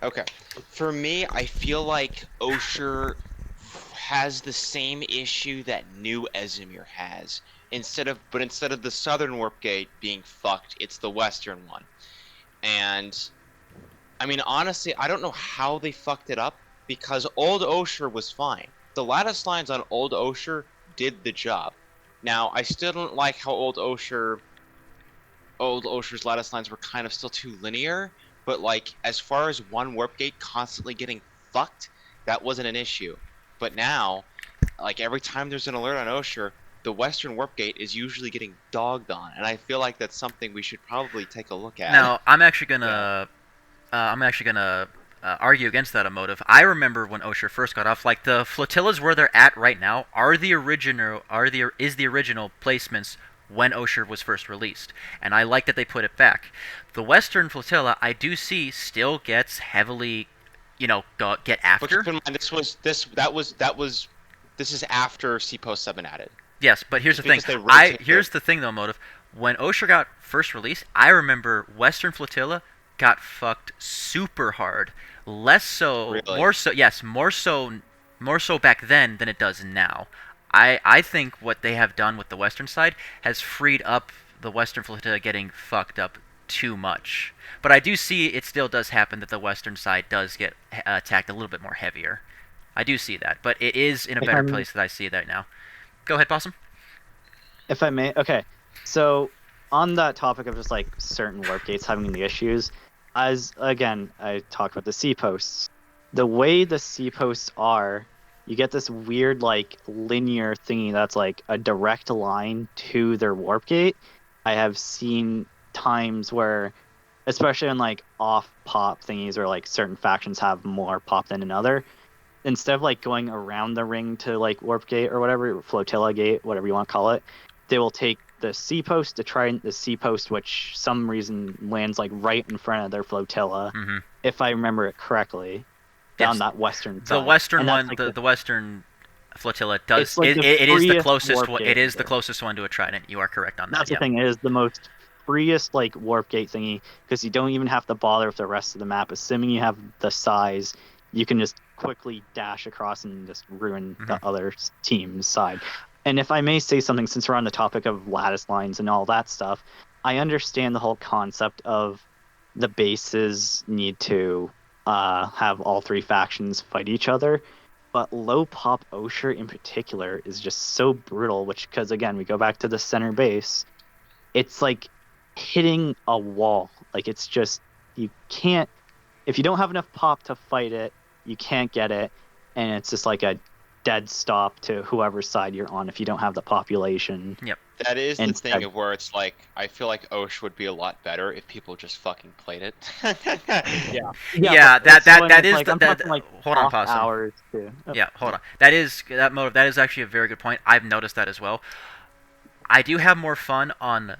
okay. For me, I feel like Oshur has the same issue that New Ezimir has. Instead of the southern warp gate being fucked, it's the western one. And I mean, honestly, I don't know how they fucked it up because old Oshur was fine. The lattice lines on old Oshur did the job. Now, I still don't like how old Oshur's lattice lines were kind of still too linear, but like as far as one warp gate constantly getting fucked, that wasn't an issue. But now, like every time there's an alert on Oshur, the western warp gate is usually getting dogged on, and I feel like that's something we should probably take a look at. Now, I'm actually gonna argue against that motive. I remember when Oshur first got off, like the flotillas where they're at right now is the original placements when Oshur was first released, and I like that they put it back. The Western flotilla, I do see, still gets heavily, get But after. keep in mind, this is after C-Post 7 added. Yes, but here's the thing. Because they rotate Here's the thing though, Motive. When Oshur got first released, I remember Western Flotilla got fucked super hard. Less so, Really? more so, yes, more so back then than it does now. I think what they have done with the Western side has freed up the Western Flotilla getting fucked up too much. But I do see it still does happen that the Western side does get attacked a little bit more heavier. I do see that, but it is in a better place that I see that now. Go ahead, Possum. If I may, okay. So on that topic of just like certain warp gates having the issues, as again I talked about the C posts. The way the C posts are, you get this weird like linear thingy that's like a direct line to their warp gate. I have seen times where, especially on like off pop thingies where like certain factions have more pop than another, instead of like going around the ring to like warp gate or whatever, flotilla gate, whatever you want to call it, they will take the C post to try the C post, which some reason lands like right in front of their flotilla, if I remember it correctly, down Yes. that western The side. western And that's, one, like, the western flotilla does. It's like the it is the freest closest warp one. gate It is the there. closest one to a trident. You are correct on that. That's the Yeah. thing. It is the most freest like warp gate thingy because you don't even have to bother with the rest of the map. Assuming you have the size, you can just quickly dash across and just ruin the other team's side. And if I may say something, since we're on the topic of lattice lines and all that stuff, I understand the whole concept of the bases need to have all 3 factions fight each other. But low pop Oshur in particular is just so brutal, which, because again, we go back to the center base, it's like hitting a wall. Like, it's just, you can't, if you don't have enough pop to fight it, you can't get it, and it's just like a dead stop to whoever's side you're on if you don't have the population. That is the And thing of where it's like, I feel like Osh would be a lot better if people just fucking played it. Yeah, but that is like, the, I'm talking like hold on, off Possum. hours too. Yeah, hold on. That is actually a very good point. I've noticed that as well. I do have more fun on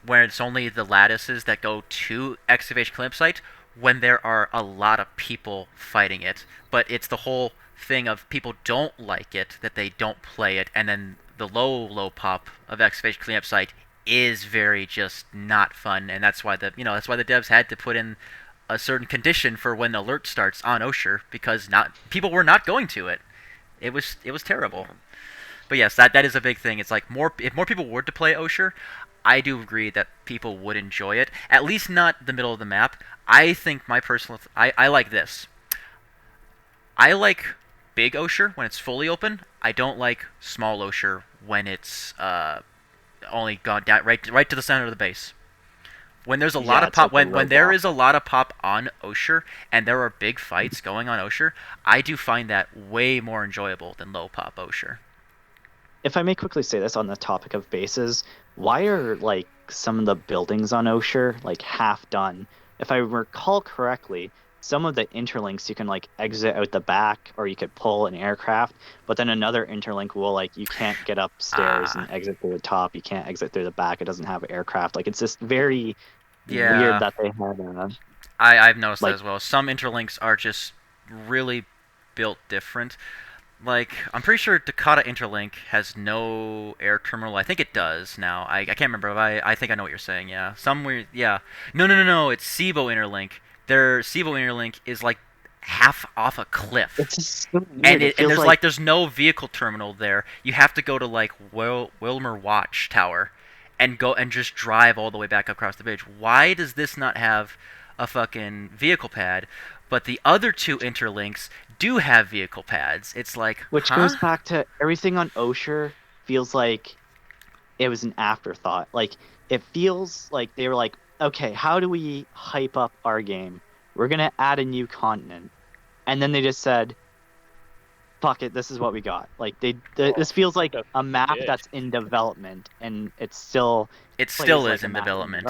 when it's only the lattices that go to excavation campsite when there are a lot of people fighting it. But it's the whole thing of people don't like it, that they don't play it, and then the low pop of excavation campsite is very just not fun, and that's why the devs had to put in a certain condition for when alert starts on Oshur, because not people were not going to it. It was terrible. But yes, that is a big thing. It's like if more people were to play Oshur, I do agree that people would enjoy it. At least not the middle of the map. I think I like this. I like big Oshur when it's fully open. I don't like small Oshur when it's only gone down right to the center of the base. When there's a lot of pop, when there is a lot of pop on Oshur and there are big fights going on Oshur, I do find that way more enjoyable than low pop Oshur. If I may quickly say this on the topic of bases, why are like some of the buildings on Oshur like half done? If I recall correctly, some of the interlinks you can like exit out the back, or you could pull an aircraft, but then another interlink will like you can't get upstairs and exit through the top. You can't exit through the back. It doesn't have aircraft. Like, it's just very weird that they had. I've noticed that as well. Some interlinks are just really built different. Like, I'm pretty sure Dakota Interlink has no air terminal. I think it does now. I can't remember. I think I know what you're saying, yeah. Somewhere, yeah. No. It's Cebu Interlink. Their Cebu Interlink is, like, half off a cliff. It's just so weird. And there's, there's no vehicle terminal there. You have to go to, like, Wilmer Watch Tower and go and just drive all the way back across the bridge. Why does this not have a fucking vehicle pad? But the other two interlinks do have vehicle pads. It's like, which goes back to everything on Oshur feels like it was an afterthought. Like, it feels like they were like, okay, how do we hype up our game? We're gonna add a new continent, and then they just said, fuck it, this is what we got. Like, this feels like a map that's in development, and it still is in development.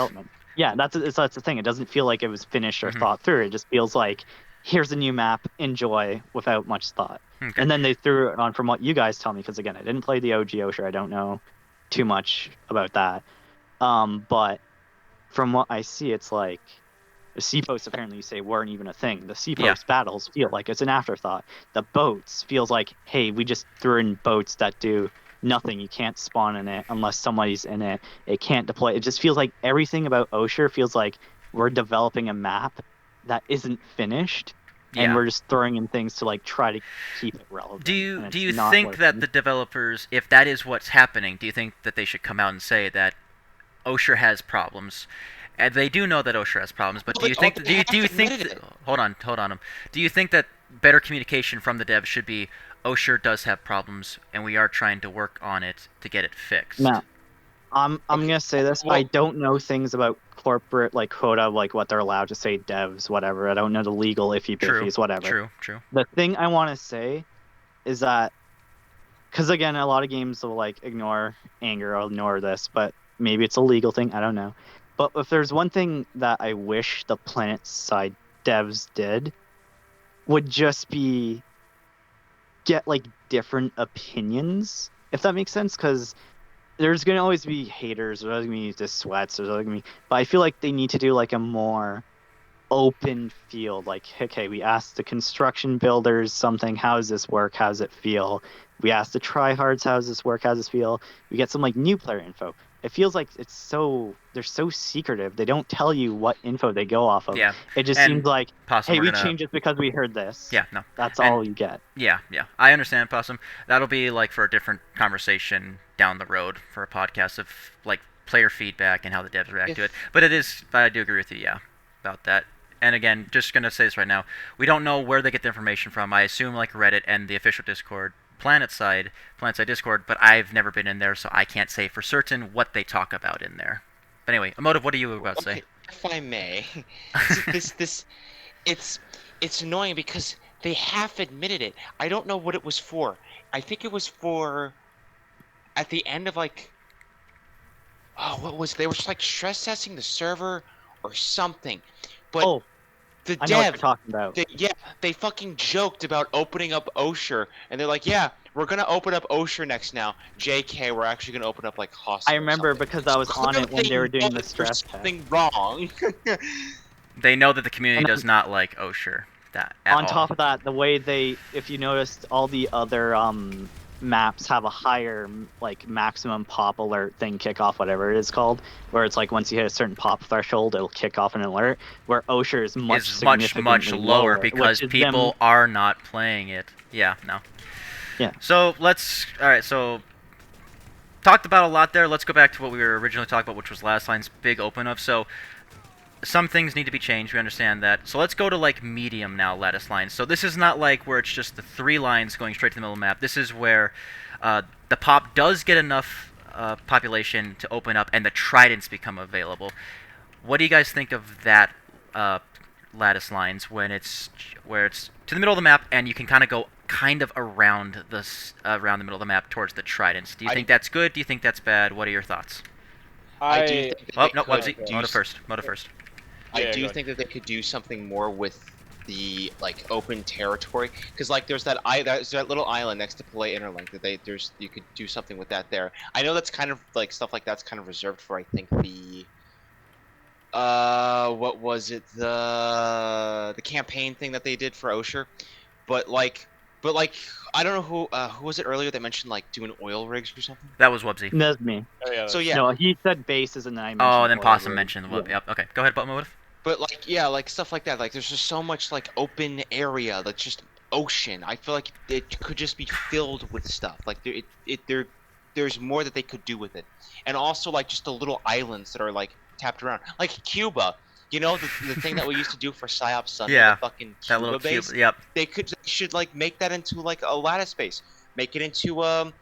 Yeah, that's the thing. It doesn't feel like it was finished or thought through. It just feels like, here's a new map, enjoy, without much thought. Okay. And then they threw it on, from what you guys tell me, because again, I didn't play the OG Oshur. I don't know too much about that. But from what I see, it's like the seaposts, apparently you say, weren't even a thing. The seapost battles feel like it's an afterthought. The boats feels like, hey, we just threw in boats that do nothing. You can't spawn in it unless somebody's in it. It can't deploy. It just feels like everything about Oshur feels like we're developing a map that isn't finished, and we're just throwing in things to like try to keep it relevant. Do you think that the developers, if that is what's happening, do you think that they should come out and say that Oshur has problems? And they do know that Oshur has problems, but do you think hold on. Do you think that better communication from the devs should be, Oshur does have problems and we are trying to work on it to get it fixed? No. I'm gonna say this. I don't know things about corporate like quota, like what they're allowed to say, devs, whatever. I don't know the legal iffy-biffies, whatever. True. The thing I want to say is that, because again, a lot of games will like ignore anger or ignore this, but maybe it's a legal thing. I don't know. But if there's one thing that I wish the Planetside devs did, would just be get like different opinions, if that makes sense, because there's gonna always be haters, there's always gonna be just sweats, there's always gonna be, but I feel like they need to do like a more open field. Like, okay, we asked the construction builders something, how does this work, how does it feel? We asked the tryhards, how does this work, how does this feel? We get some like new player info. It feels like they're so secretive. They don't tell you what info they go off of. Yeah. It just seems like, hey, we changed it because we heard this. Yeah, no. That's all you get. Yeah. I understand, Possum. That'll be like for a different conversation down the road for a podcast of like player feedback and how the devs react to it. But I do agree with you, about that. And again, just gonna say this right now, we don't know where they get the information from. I assume like Reddit and the official Discord, Planetside Discord, but I've never been in there, so I can't say for certain what they talk about in there. But anyway, Emotive, what are you about to say? Okay, if I may, this it's annoying because they half admitted it. I don't know what it was for. I think it was for at the end of like, oh, what was they were just like stress testing the server or something. But Oh, the I know what you're dev, talking about. they fucking joked about opening up Oshur, and they're like, yeah, we're gonna open up Oshur next now. JK, we're actually gonna open up like Hostel. I or remember something. because I was on it when they were doing the There's stress test. something wrong. They know that the community And does not like Oshur that at On all. top of that, the way if you noticed, all the other maps have a higher like maximum pop alert thing, kickoff, whatever it is called, where it's like once you hit a certain pop threshold, it'll kick off an alert. Where Oshur is much is much significantly lower because which is people are not playing it. Yeah, no. Yeah. So all right. So talked about a lot there. Let's go back to what we were originally talking about, which was last line's big open up. So some things need to be changed. We understand that. So let's go to like medium now lattice lines. So this is not like where it's just the 3 lines going straight to the middle of the map. This is where the pop does get enough population to open up and the tridents become available. What do you guys think of that lattice lines when it's where it's to the middle of the map and you can kind of go around around the middle of the map towards the tridents? Do you think that's good? Do you think that's bad? What are your thoughts? I do think that Oh they no, could Websy, do Moto first. Moto first. I Yeah, do go think that they could do something more with the like open territory, because like there's that little island next to Palais Interlink that you could do something with that there. I know that's kind of like stuff like that's kind of reserved for I think the what was it, the campaign thing that they did for Oshur, but like I don't know who was it earlier that mentioned like doing oil rigs or something. That was Websy. That's me. Oh, yeah, So that's- yeah, No, he said bases and then I mentioned. Oh, then oil Possum rig. mentioned the Yeah. Yep. Okay, go ahead, Motive. but like yeah, like stuff like that. Like there's just so much like open area that's just ocean. I feel like it could just be filled with stuff. Like there's more that they could do with it, and also like just the little islands that are like tapped around, like Cuba. You know the thing that we used to do for Psyop Sunday, Yeah, the fucking That Cuba little base. cube. Yep. They should like make that into like a lattice base. Make it into one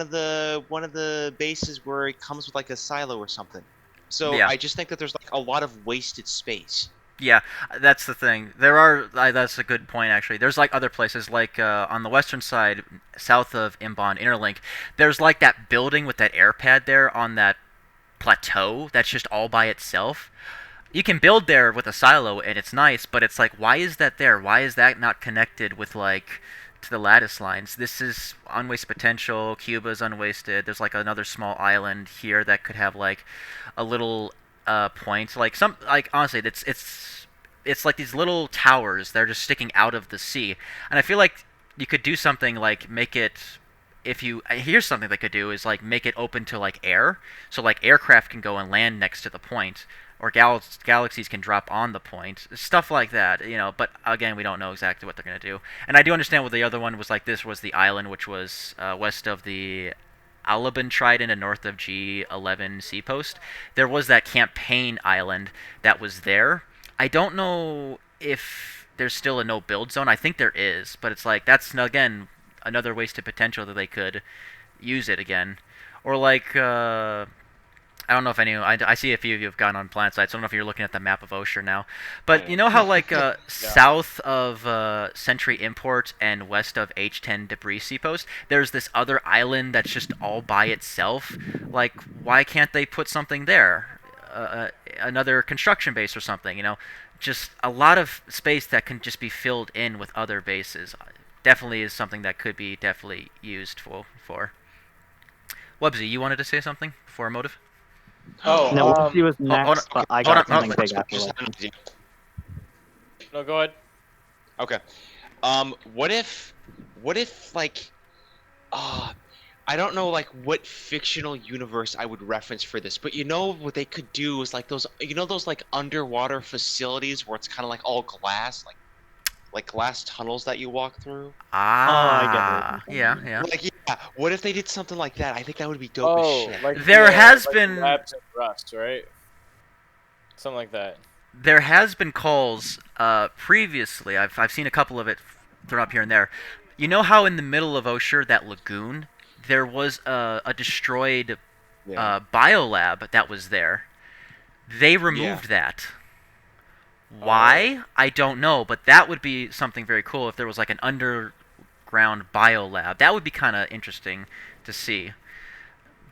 of the bases where it comes with like a silo or something. So Yeah. I just think that there's like a lot of wasted space. Yeah, that's the thing. There are. That's a good point, actually. There's like other places, like on the western side, south of Imbon Interlink. There's like that building with that air pad there on that plateau. That's just all by itself. You can build there with a silo, and it's nice. But it's like, why is that there? Why is that not connected with like to the lattice lines? This is unwasted potential. Cuba's unwasted. There's like another small island here that could have like a little point. Like honestly, it's like these little towers. They're just sticking out of the sea, and I feel like you could do something like make it. If you here's something they could do is like make it open to like air, so like aircraft can go and land next to the point, or galaxies can drop on the point, stuff like that, you know. But again, we don't know exactly what they're gonna do. And I do understand what the other one was like. This was the island, which was west of the Alaban Trident and north of G11 Sea Post. There was that campaign island that was there. I don't know if there's still a no build zone. I think there is, but it's like that's again another wasted potential that they could use it again. Or like I don't know if I see a few of you have gone on Planetside, so I don't know if you're looking at the map of Oshur now. But you know how like south of Sentry Import and west of H10 Debris Seapost, there's this other island that's just all by itself. Like, why can't they put something there? Another construction base or something, you know? Just a lot of space that can just be filled in with other bases. Definitely is something that could be definitely used for. Wubsy, you wanted to say something before a motive? Oh, No, he was hold on, next, but I hold got on, something hold big after Just that. have an idea. no, go ahead. Okay. What if like, I don't know like what fictional universe I would reference for this, but you know what they could do is like those, you know, those like underwater facilities where it's kind of like all glass, like glass tunnels that you walk through. Ah, I get it. yeah. Like yeah, what if they did something like that? I think that would be dope as Oh, shit. like There has like been- Labs and Rust, right? Something like that. There has been calls previously. I've seen a couple of it thrown up here and there. You know how in the middle of Oshur, that lagoon, there was a destroyed biolab that was there. They removed that. Why? I don't know, but that would be something very cool if there was like an underground biolab. That would be kind of interesting to see.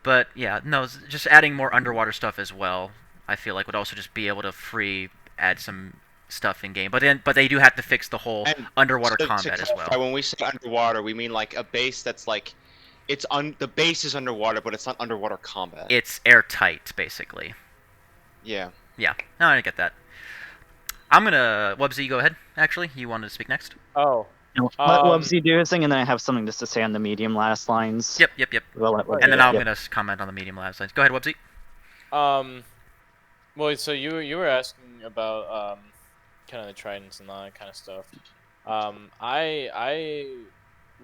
But yeah, no, just adding more underwater stuff as well. I feel like would also just be able to add some stuff in game. But they do have to fix the whole And underwater to combat as clarify, well. when we say underwater, we mean like a base that's like the base is underwater, but it's not underwater combat. It's airtight, basically. Yeah. Yeah, no, I get that. I'm gonna Wubsy, you go ahead. Actually, you wanted to speak next. Oh, Let Wubsy do his thing, and then I have something just to say on the medium last lines. Yep. We'll let Wubsy And then do it. I'm gonna comment on the medium last lines. Go ahead, Wubsy. well, so you were asking about kind of the tridents and all that kind of stuff. I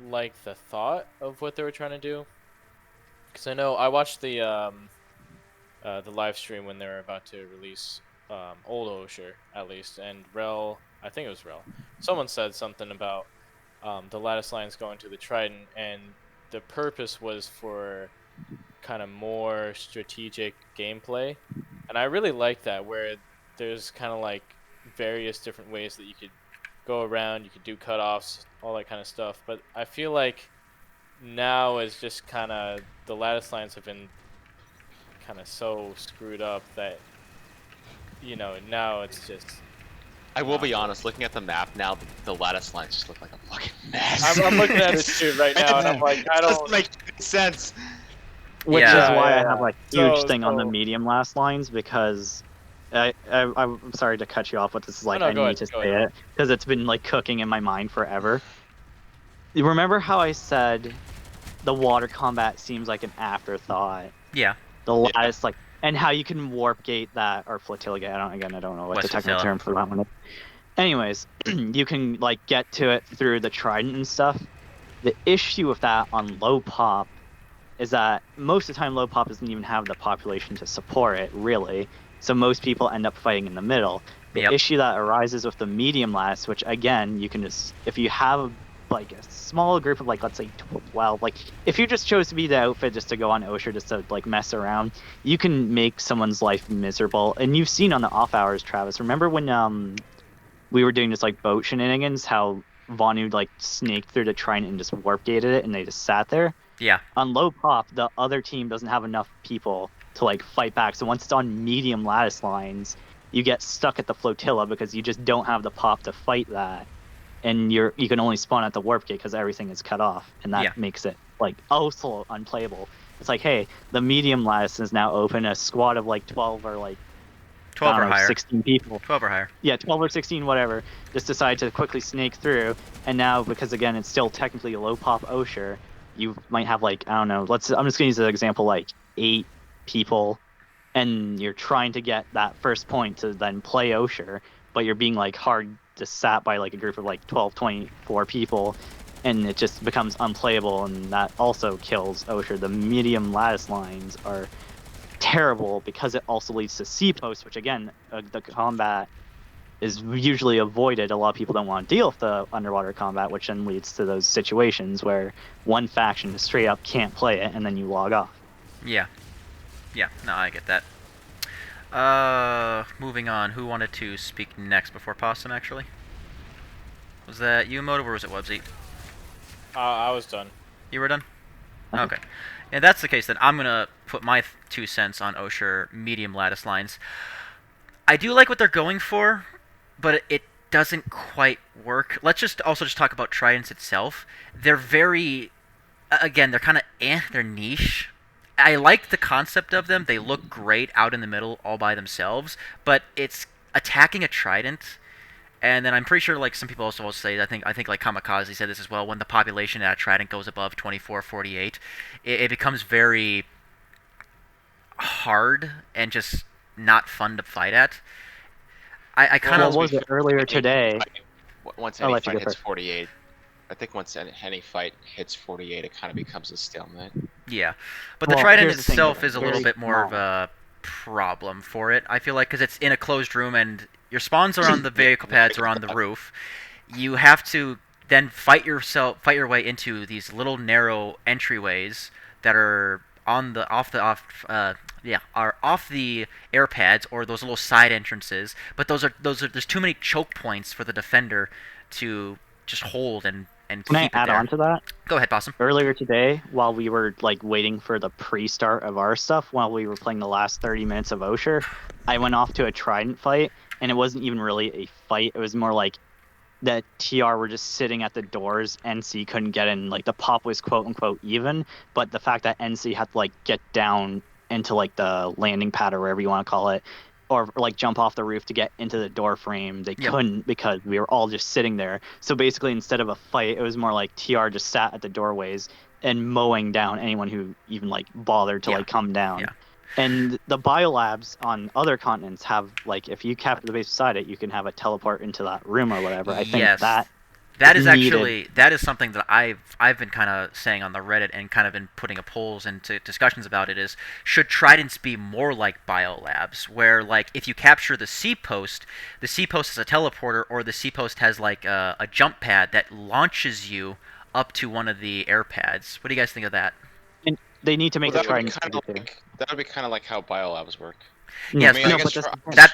like the thought of what they were trying to do, because I know I watched the live stream when they were about to release old Oshur, at least, and Rel, I think it was Rel, someone said something about the lattice lines going to the trident, and the purpose was for kind of more strategic gameplay, and I really like that, where there's kind of like various different ways that you could go around, you could do cutoffs, all that kind of stuff. But I feel like now is just kind of the lattice lines have been kind of so screwed up that now it's just. I will be honest, looking at the map now, the lattice lines just look like a fucking mess. I'm looking at it too right now, and I'm like, I It don't. doesn't make any sense. Which Yeah. is why Yeah, I have like yeah. huge So- thing on the so- medium last lines, because I'm sorry to cut you off, but this is like No, I go need ahead, to go say ahead. it because it's been like cooking in my mind forever. You remember how I said the water combat seems like an afterthought? Yeah. The Yeah. lattice, like, and how you can warp gate that, or flotilla gate. I don't know what West the technical flotilla. term for that one is. Anyways, you can like get to it through the trident and stuff. The issue with that on low pop is that most of the time low pop doesn't even have the population to support it, really. So most people end up fighting in the middle. The Yep. issue that arises with the medium lattice, which again, you can just, if you have like a small group of like, let's say 12, like if you just chose to be the outfit just to go on Oshur just to like mess around, you can make someone's life miserable. And you've seen on the off hours, Travis, remember when we were doing just like boat shenanigans, how Vonu like snaked through the trident and just warp gated it and they just sat there? Yeah. On low pop, the other team doesn't have enough people to like fight back. So once it's on medium lattice lines, you get stuck at the flotilla because you just don't have the pop to fight that, and you can only spawn at the warp gate because everything is cut off, and that Yeah. makes it like also unplayable. It's like, hey, the medium lattice is now open. A squad of like 12 or like 12 I or don't know, higher. 16 people. 12 or higher. Yeah, 12 or 16, whatever, just decide to quickly snake through. And now, because again, it's still technically a low pop Oshur, you might have like, I don't know, I'm just going to use an example, like 8 people, and you're trying to get that first point to then play Oshur, but you're being like hard just sat by like a group of like 12, 24 people, and it just becomes unplayable, and that also kills Oshur. The medium lattice lines are terrible because it also leads to C posts, which again, the combat is usually avoided. A lot of people don't want to deal with the underwater combat, which then leads to those situations where one faction straight up can't play it, and then you log off. Yeah. Yeah. No, I get that. Moving on. Who wanted to speak next before Possum? Actually, was that you, Motive, or was it Wubsy? I was done. You were done? Okay. And that's the case, then I'm going to put my 2 cents on Oshur medium lattice lines. I do like what they're going for, but it doesn't quite work. Let's just talk about Tridents itself. They're very, again, they're kind of they're niche. I like the concept of them. They look great out in the middle all by themselves, but it's attacking a Trident. And then I'm pretty sure, like, some people also will say, I think like Kamikaze said this as well, when the population at a Trident goes above 24, 48, it becomes very hard and just not fun to fight at. I kind Well, of... what was it earlier today? Once I'll any let you fight go hits first. 48, I think once any fight hits 48, it kind of becomes a stalemate. Yeah. But the Well, Trident here's the thing, itself though. is a little Very bit more of small. a problem for it, I feel like, because it's in a closed room and your spawns are on the vehicle pads or on the roof. You have to then fight your way into these little narrow entryways that are on the off the air pads or those little side entrances. But those are there's too many choke points for the defender to just hold and Can I keep it add there. on to that? Go ahead, Possum. Earlier today, while we were like waiting for the pre-start of our stuff, while we were playing the last 30 minutes of Oshur, I went off to a Trident fight, and it wasn't even really a fight. It was more like that TR were just sitting at the doors. NC couldn't get in. Like the pop was quote unquote even, but the fact that NC had to like get down into like the landing pad or wherever you want to call it, or like jump off the roof to get into the door frame, they Yep. couldn't because we were all just sitting there. So basically, instead of a fight, it was more like TR just sat at the doorways and mowing down anyone who even like bothered to Yeah. like come down. Yeah. And the biolabs on other continents have like if you capture the base beside it, you can have a teleport into that room or whatever. I think Yes. that That is needed. actually that is something that I've been kind of saying on the Reddit and kind of been putting a polls into discussions about it is should tridents be more like biolabs where like if you capture the C post is a teleporter or the C post has like a jump pad that launches you up to one of the air pads. What do you guys think of that? And they need to make Well, the that would be tridents kind of easy too. like that would be kind of like how biolabs work. Yes, I mean, I no, guess but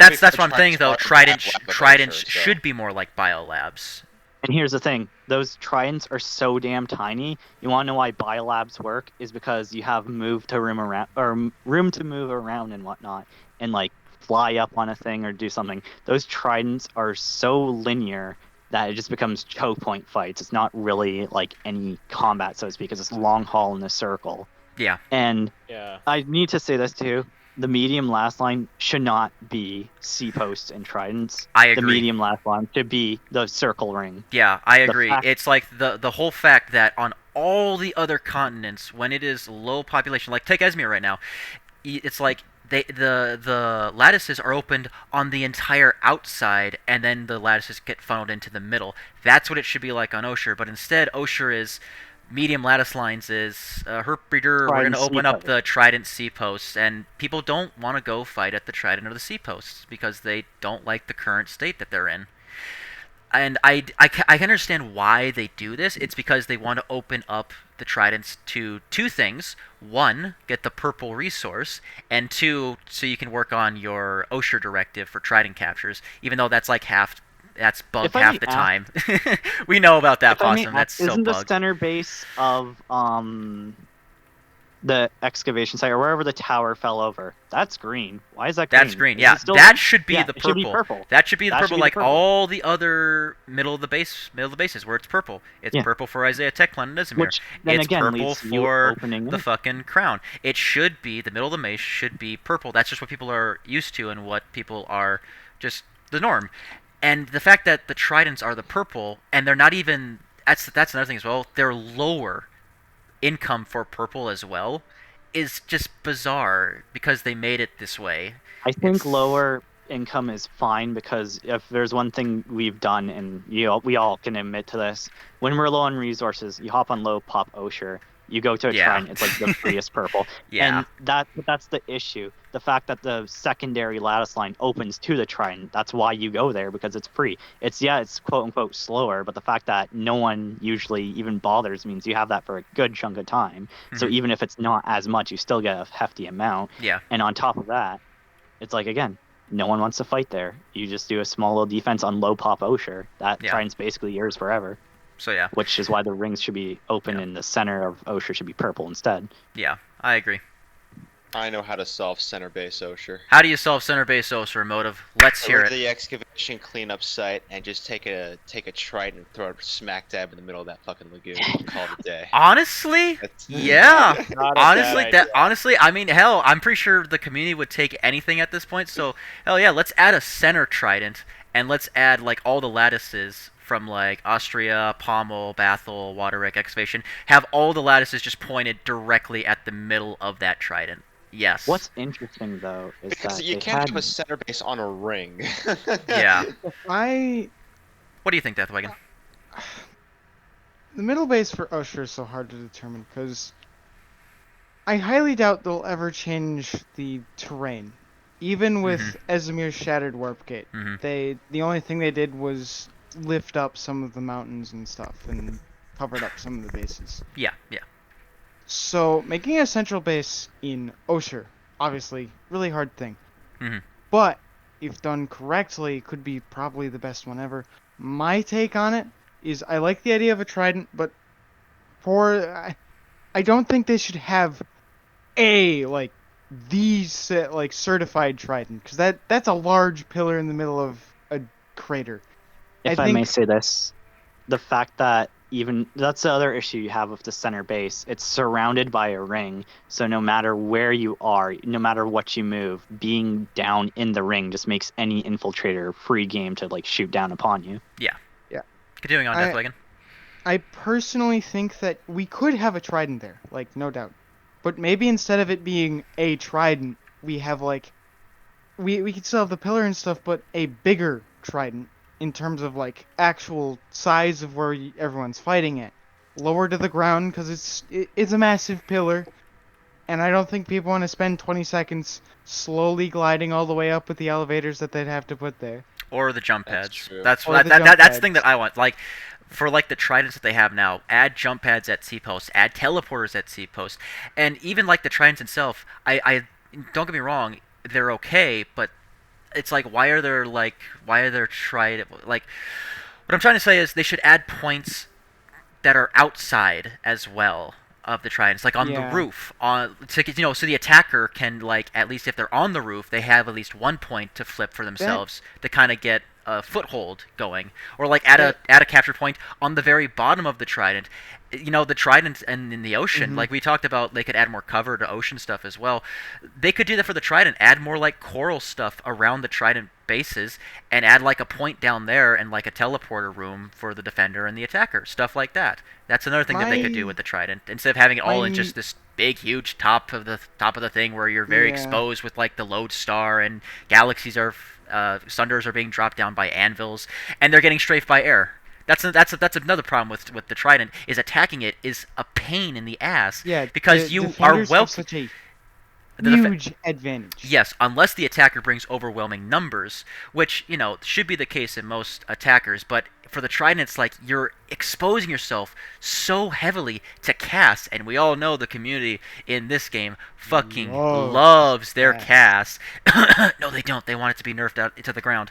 this, That's what I'm saying though. Tridents Oshur, so. should be more like biolabs. and here's the thing: those tridents are so damn tiny. You want to know why biolabs work? Is because you have room to move around and whatnot, and like fly up on a thing or do something. Those tridents are so linear that it just becomes choke point fights. It's not really like any combat, so to speak. It's this long haul in a circle. Yeah. And Yeah. I need to say this too. The medium last line should not be C posts and tridents. I The agree. medium last line should be the circle ring. Yeah, I agree. fact- It's like the whole fact that on all the other continents, when it is low population, like take Esmir right now, it's like the lattices are opened on the entire outside, and then the lattices get funneled into the middle. That's what it should be like on Oshur, but instead Oshur is medium lattice lines is Herpbreeder. We're going Trident to C open up post. the Trident C posts, and people don't want to go fight at the Trident or the C posts because they don't like the current state that they're in. And I can understand why they do this. It's because they want to open up the tridents to two things. One, get the purple resource, and two, so you can work on your Oshur directive for trident captures, even though that's like that's bugged If I half may the ask- time. We know about that, If I may Possum. That's ask, so isn't the bugged. center base of the excavation site or wherever the tower fell over? That's green. Why is that green? That's green. Is Yeah, it still that should be yeah, the it should be purple. purple. That should be the That should purple, be the like purple. all the other middle of the bases where it's purple. It's Yeah. purple for Isaiah Tech Planet Ismir. Which then It's again purple leads to you for opening the it. fucking crown. It should be the middle of the maze should be purple. That's just what people are used to and what people are just the norm. And the fact that the tridents are the purple and they're not even that's another thing as well. They're lower income for purple as well is just bizarre because they made it this way. I think It's- lower income is fine because if there's one thing we've done, and we all can admit to this, when we're low on resources, you hop on low pop Oshur, you go to a Yeah. shrine, it's like the freest purple. Yeah. And that's the issue. The fact that the secondary lattice line opens to the trident, that's why you go there, because it's free. It's quote unquote slower, but the fact that no one usually even bothers means you have that for a good chunk of time. So Mhm. even if it's not as much, you still get a hefty amount. Yeah. And on top of that, it's like, again, no one wants to fight there. You just do a small little defense on low pop Oshur. That Yeah. trident's basically yours forever, So yeah. which is why the rings should be open Yeah. and the center of Oshur should be purple instead. Yeah, I agree. I know how to solve center base Oshur. How do you solve center base Oshur motive? Let's hear Go it. to the excavation cleanup site and just take a trident and throw it smack dab in the middle of that fucking lagoon and call it a day. Honestly, That's- yeah. Not a Honestly, bad idea. I mean, hell, I'm pretty sure the community would take anything at this point. So, hell yeah, let's add a center trident and let's add like all the lattices from like Austria, Pommel, Bathel, Waterwreck, Excavation. Have all the lattices just pointed directly at the middle of that trident. Yes. What's interesting though is Because that you they can't had have a center base on a ring. Yeah. I What do you think, Deathwagon? the middle base for Oshur is so hard to determine because I highly doubt they'll ever change the terrain. Even with Ezimir's Shattered Warp Gate, Mhm. the only thing they did was lift up some of the mountains and stuff and covered up some of the bases. Yeah, yeah. So making a central base in Oshur, obviously, really hard thing. hmm But if done correctly, could be probably the best one ever. My take on it is I like the idea of a trident, but I don't think they should have a like like certified trident because that's a large pillar in the middle of a crater. I If I may think say this, the fact that even that's the other issue you have with the center base. It's surrounded by a ring, so no matter where you are, no matter what you move, being down in the ring just makes any infiltrator free game to like shoot down upon you. Yeah. Yeah. Continuing on, I Deathwagon. I personally think that we could have a trident there, like no doubt. But maybe instead of it being a trident, we have like we could still have the pillar and stuff, but a bigger trident in terms of like actual size of where everyone's fighting at, lower to the ground because it's a massive pillar, and I don't think people want to spend 20 seconds slowly gliding all the way up with the elevators that they'd have to put there. Or the jump That's pads. true. That's Or that, the that, jump that that's the thing pads. that I want. Like for like the tridents that they have now, add jump pads at C posts, add teleporters at C posts, and even like the tridents itself. I don't get me wrong, they're okay, but it's like why are there trident like what I'm trying to say is they should add points that are outside as well of the tridents, like on the Yeah. roof, on to so the attacker can like at least if they're on the roof, they have at least 1 point to flip for That themselves to kind of get a foothold going, or like add that. a capture point on the very bottom of the trident. The trident and in the ocean, Mhm. like we talked about, they could add more cover to ocean stuff as well. They could do that for the trident, add more like coral stuff around the trident bases, and add like a point down there and like a teleporter room for the defender and the attacker, stuff like that. That's another thing that they could do My with the trident instead of having it all in my just this big, huge top of the thing where you're very yeah. exposed with like the lodestar and galaxies are sunders are being dropped down by anvils and they're getting strafed by air. That's another problem with the trident is attacking it is a pain in the ass Yeah, the because you are defenders have welcome. such a The def- huge advantage. Yes, unless the attacker brings overwhelming numbers, which, should be the case in most attackers, but for the Trident, it's like you're exposing yourself so heavily to cast, and we all know the community in this game fucking loves their cast. No, they don't. They want it to be nerfed out into the ground.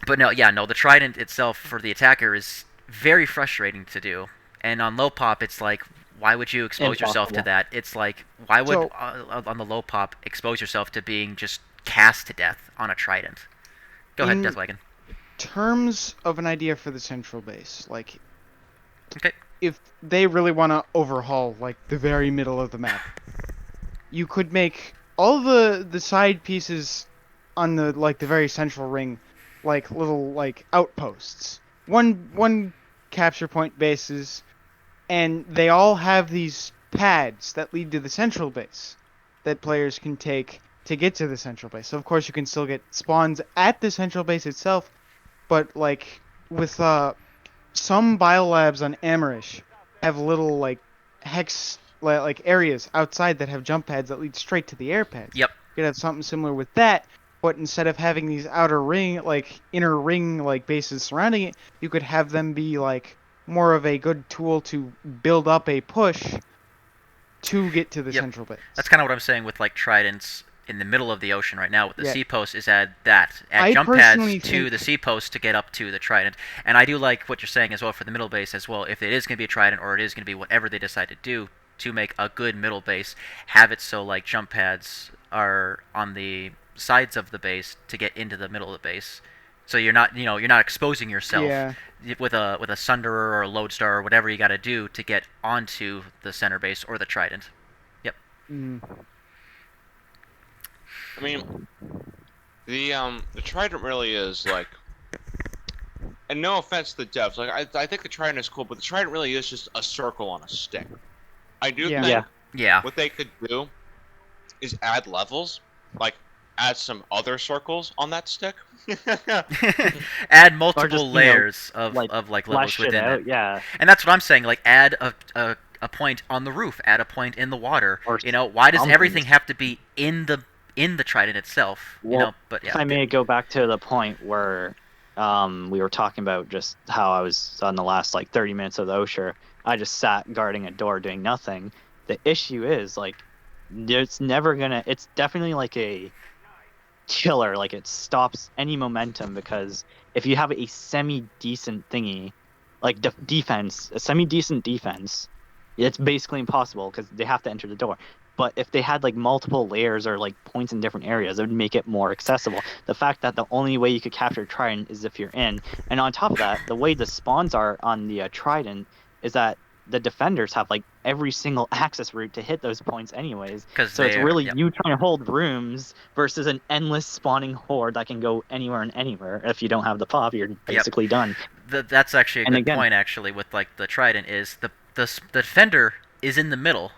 But no, the Trident itself for the attacker is very frustrating to do. And on low pop, it's like, why would you expose yourself to Impossible. that? It's like, why would So on the low pop expose yourself to being just cast to death on a Trident? Go ahead, in Deathwagon. terms of an idea for the central base, like Okay. if they really want to overhaul like the very middle of the map, you could make all the side pieces on the very central ring like little like outposts. One capture point bases, and they all have these pads that lead to the central base that players can take to get to the central base. So of course you can still get spawns at the central base itself, but like with some biolabs on Amerish have little like like areas outside that have jump pads that lead straight to the air pads. Yep. You could have something similar with that, but instead of having these outer ring like inner ring like bases surrounding it, you could have them be like more of a good tool to build up a push to get to the Yep. central base. That's kind of what I'm saying with like Tridents in the middle of the ocean right now with the Yeah. sea post is add I jump personally pads to think- the sea post to get up to the Trident. And I do like what you're saying as well for the middle base as well. If it is going to be a Trident or it is going to be whatever they decide to do to make a good middle base, have it so like jump pads are on the sides of the base to get into the middle of the base. So you're not exposing yourself Yeah. with a Sunderer or a Lodestar or whatever you got to do to get onto the center base or the Trident. Yep. Mm. I mean, the Trident really is like, and no offense to the devs, like I think the Trident is cool, but the Trident really is just a circle on a stick. I do Yeah. think Yeah. Yeah. what they could do is add levels, like add some other circles on that stick. Add multiple just, layers of like, levels Flesh it within out, it. yeah. And that's what I'm saying. Like, add a point on the roof, add a point in the water. Or Why does something. everything have to be in the Trident itself? Well, But If yeah. I may go back to the point where we were talking about just how I was on the last like 30 minutes of the Oshur. I just sat guarding a door doing nothing. The issue is like it's never gonna. It's definitely like a killer. Like it stops any momentum because if you have a semi decent thingy, like defense, a semi decent defense, it's basically impossible because they have to enter the door. But if they had like multiple layers or like points in different areas, it would make it more accessible. The fact that the only way you could capture Trident is if you're in, and on top of that, the way the spawns are on the Trident is that the defenders have like every single access route to hit those points anyways. 'Cause So it's they're- really yep. you trying to hold rooms versus an endless spawning horde that can go anywhere and anywhere. If you don't have the pop, you're basically done. That's actually a And good again- point. Actually, with like the Trident, is the defender is in the middle,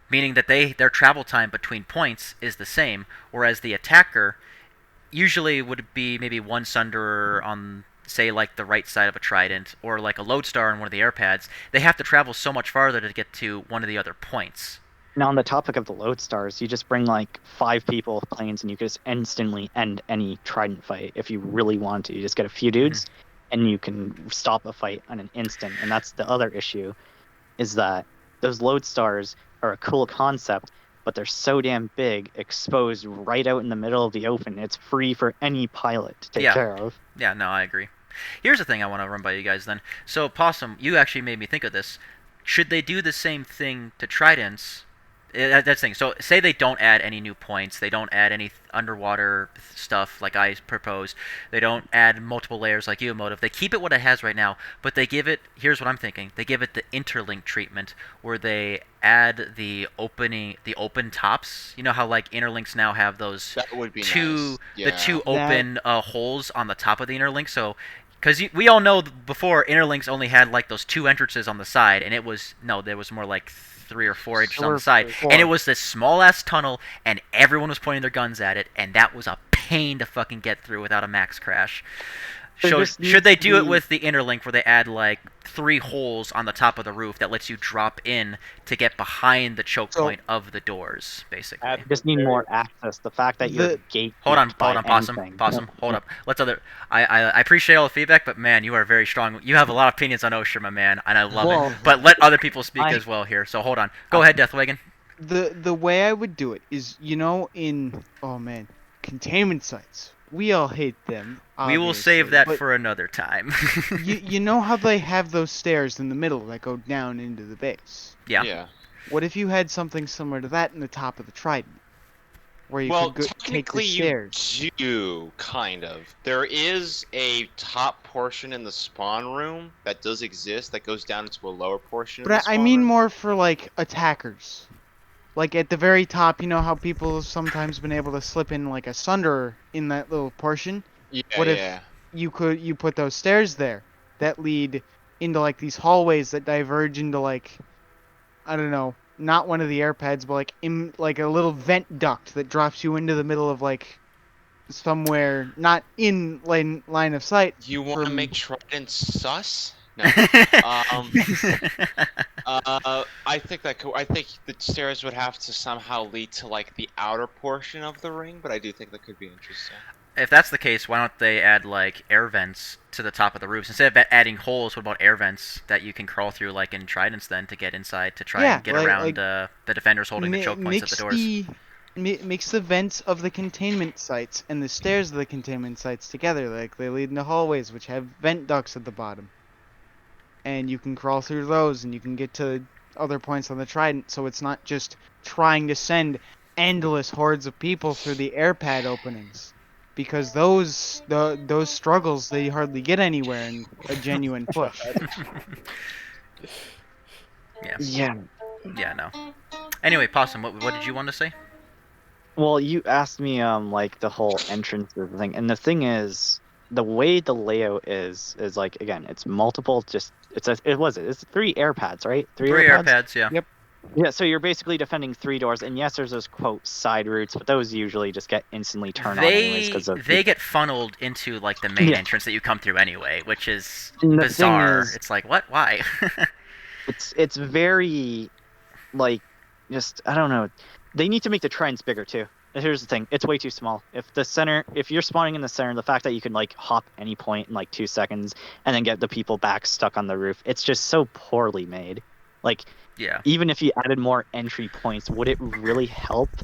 meaning that their travel time between points is the same, whereas the attacker usually would be maybe one Sunderer on, say, like the right side of a Trident, or like a Lodestar on one of the air pads. They have to travel so much farther to get to one of the other points. Now, on the topic of the Lodestars, you just bring like 5 people with planes, and you can just instantly end any Trident fight if you really want to. You just get a few dudes, and you can stop a fight on an instant. And that's the other issue, is that those Lodestars are a cool concept, but they're so damn big, exposed right out in the middle of the open. It's free for any pilot to take Yeah. care of. Yeah, no, I agree. Here's the thing I want to run by you guys then. So, Possum, you actually made me think of this. Should they do the same thing to Tridents? That's the thing. So, say they don't add any new points. They don't add any underwater stuff like I proposed. They don't add multiple layers like Emotive. They keep it what it has right now, but they give it, here's what I'm thinking, they give it the interlink treatment, where they add the open tops. You know how like interlinks now have those That would be two nice. the Yeah. two open holes on the top of the interlink. So because we all know before, interlinks only had like those 2 entrances on the side, and there was more like 3 or 4 inches on the side, and it was this small ass tunnel, and everyone was pointing their guns at it, and that was a pain to fucking get through without a max crash. There So just should they needs to do it be- with the interlink, where they add like 3 holes on the top of the roof that lets you drop in to get behind the choke So- point of the doors, basically? At You just need very- more access. The fact that you're The- gate. Hold on, Possum, hold up. I appreciate all the feedback, but man, you are very strong. You have a lot of opinions on Oshur, my man, and I love Well, it. But let other people speak I- as well here. So hold on. Go ahead, Deathwagon. The way I would do it is, in containment sites. We all hate them. We will save obviously, that but for another time. you know how they have those stairs in the middle that go down into the base. Yeah. Yeah. What if you had something similar to that in the top of the Trident, where you Well, could take the technically stairs? you do, kind of. There is a top portion in the spawn room that does exist that goes down into a lower portion of the But I spawn mean room. more for like attackers. Like at the very top, you know how people have sometimes been able to slip in like a Sunderer in that little portion. Yeah, what if- yeah. You put those stairs there that lead into like these hallways that diverge into like, I don't know, not one of the air pads, but like in like a little vent duct that drops you into the middle of like somewhere not in line of sight. You want to from- make Trident sus? No. I think I think the stairs would have to somehow lead to like the outer portion of the ring, but I do think that could be interesting. If that's the case, why don't they add like air vents to the top of the roofs instead of adding holes? What about air vents that you can crawl through, like in Tridents, then to get inside to try Yeah, and get like- around like the defenders holding the choke points at the doors? Mix the vents of the containment sites and the stairs of the containment sites together, like they lead into hallways which have vent ducts at the bottom. And you can crawl through those and you can get to other points on the Trident, so it's not just trying to send endless hordes of people through the air pad openings. Because those struggles, they hardly get anywhere in a genuine push. Yeah. Yeah, no. Anyway, Possum, what did you want to say? Well, you asked me like the whole entrance of the thing, and the thing is, the way the layout is like, again, it's multiple. It's 3 air pads, right? 3 Three air pads, yeah. Yep. Yeah, so you're basically defending 3 doors, and yes, there's those quote side routes, but those usually just get instantly turned on anyways because of They get funneled into like the main Yeah. entrance that you come through anyway, which is And the thing bizarre. is- It's like, what? Why? it's very like, just, I don't know. They need to make the Tridents bigger too. here's the thing, it's way too small. If you're spawning in the center, the fact that you can like hop any point in like 2 seconds and then get the people back stuck on the roof, it's just so poorly made. Like Yeah. even if you added more entry points, would it really help?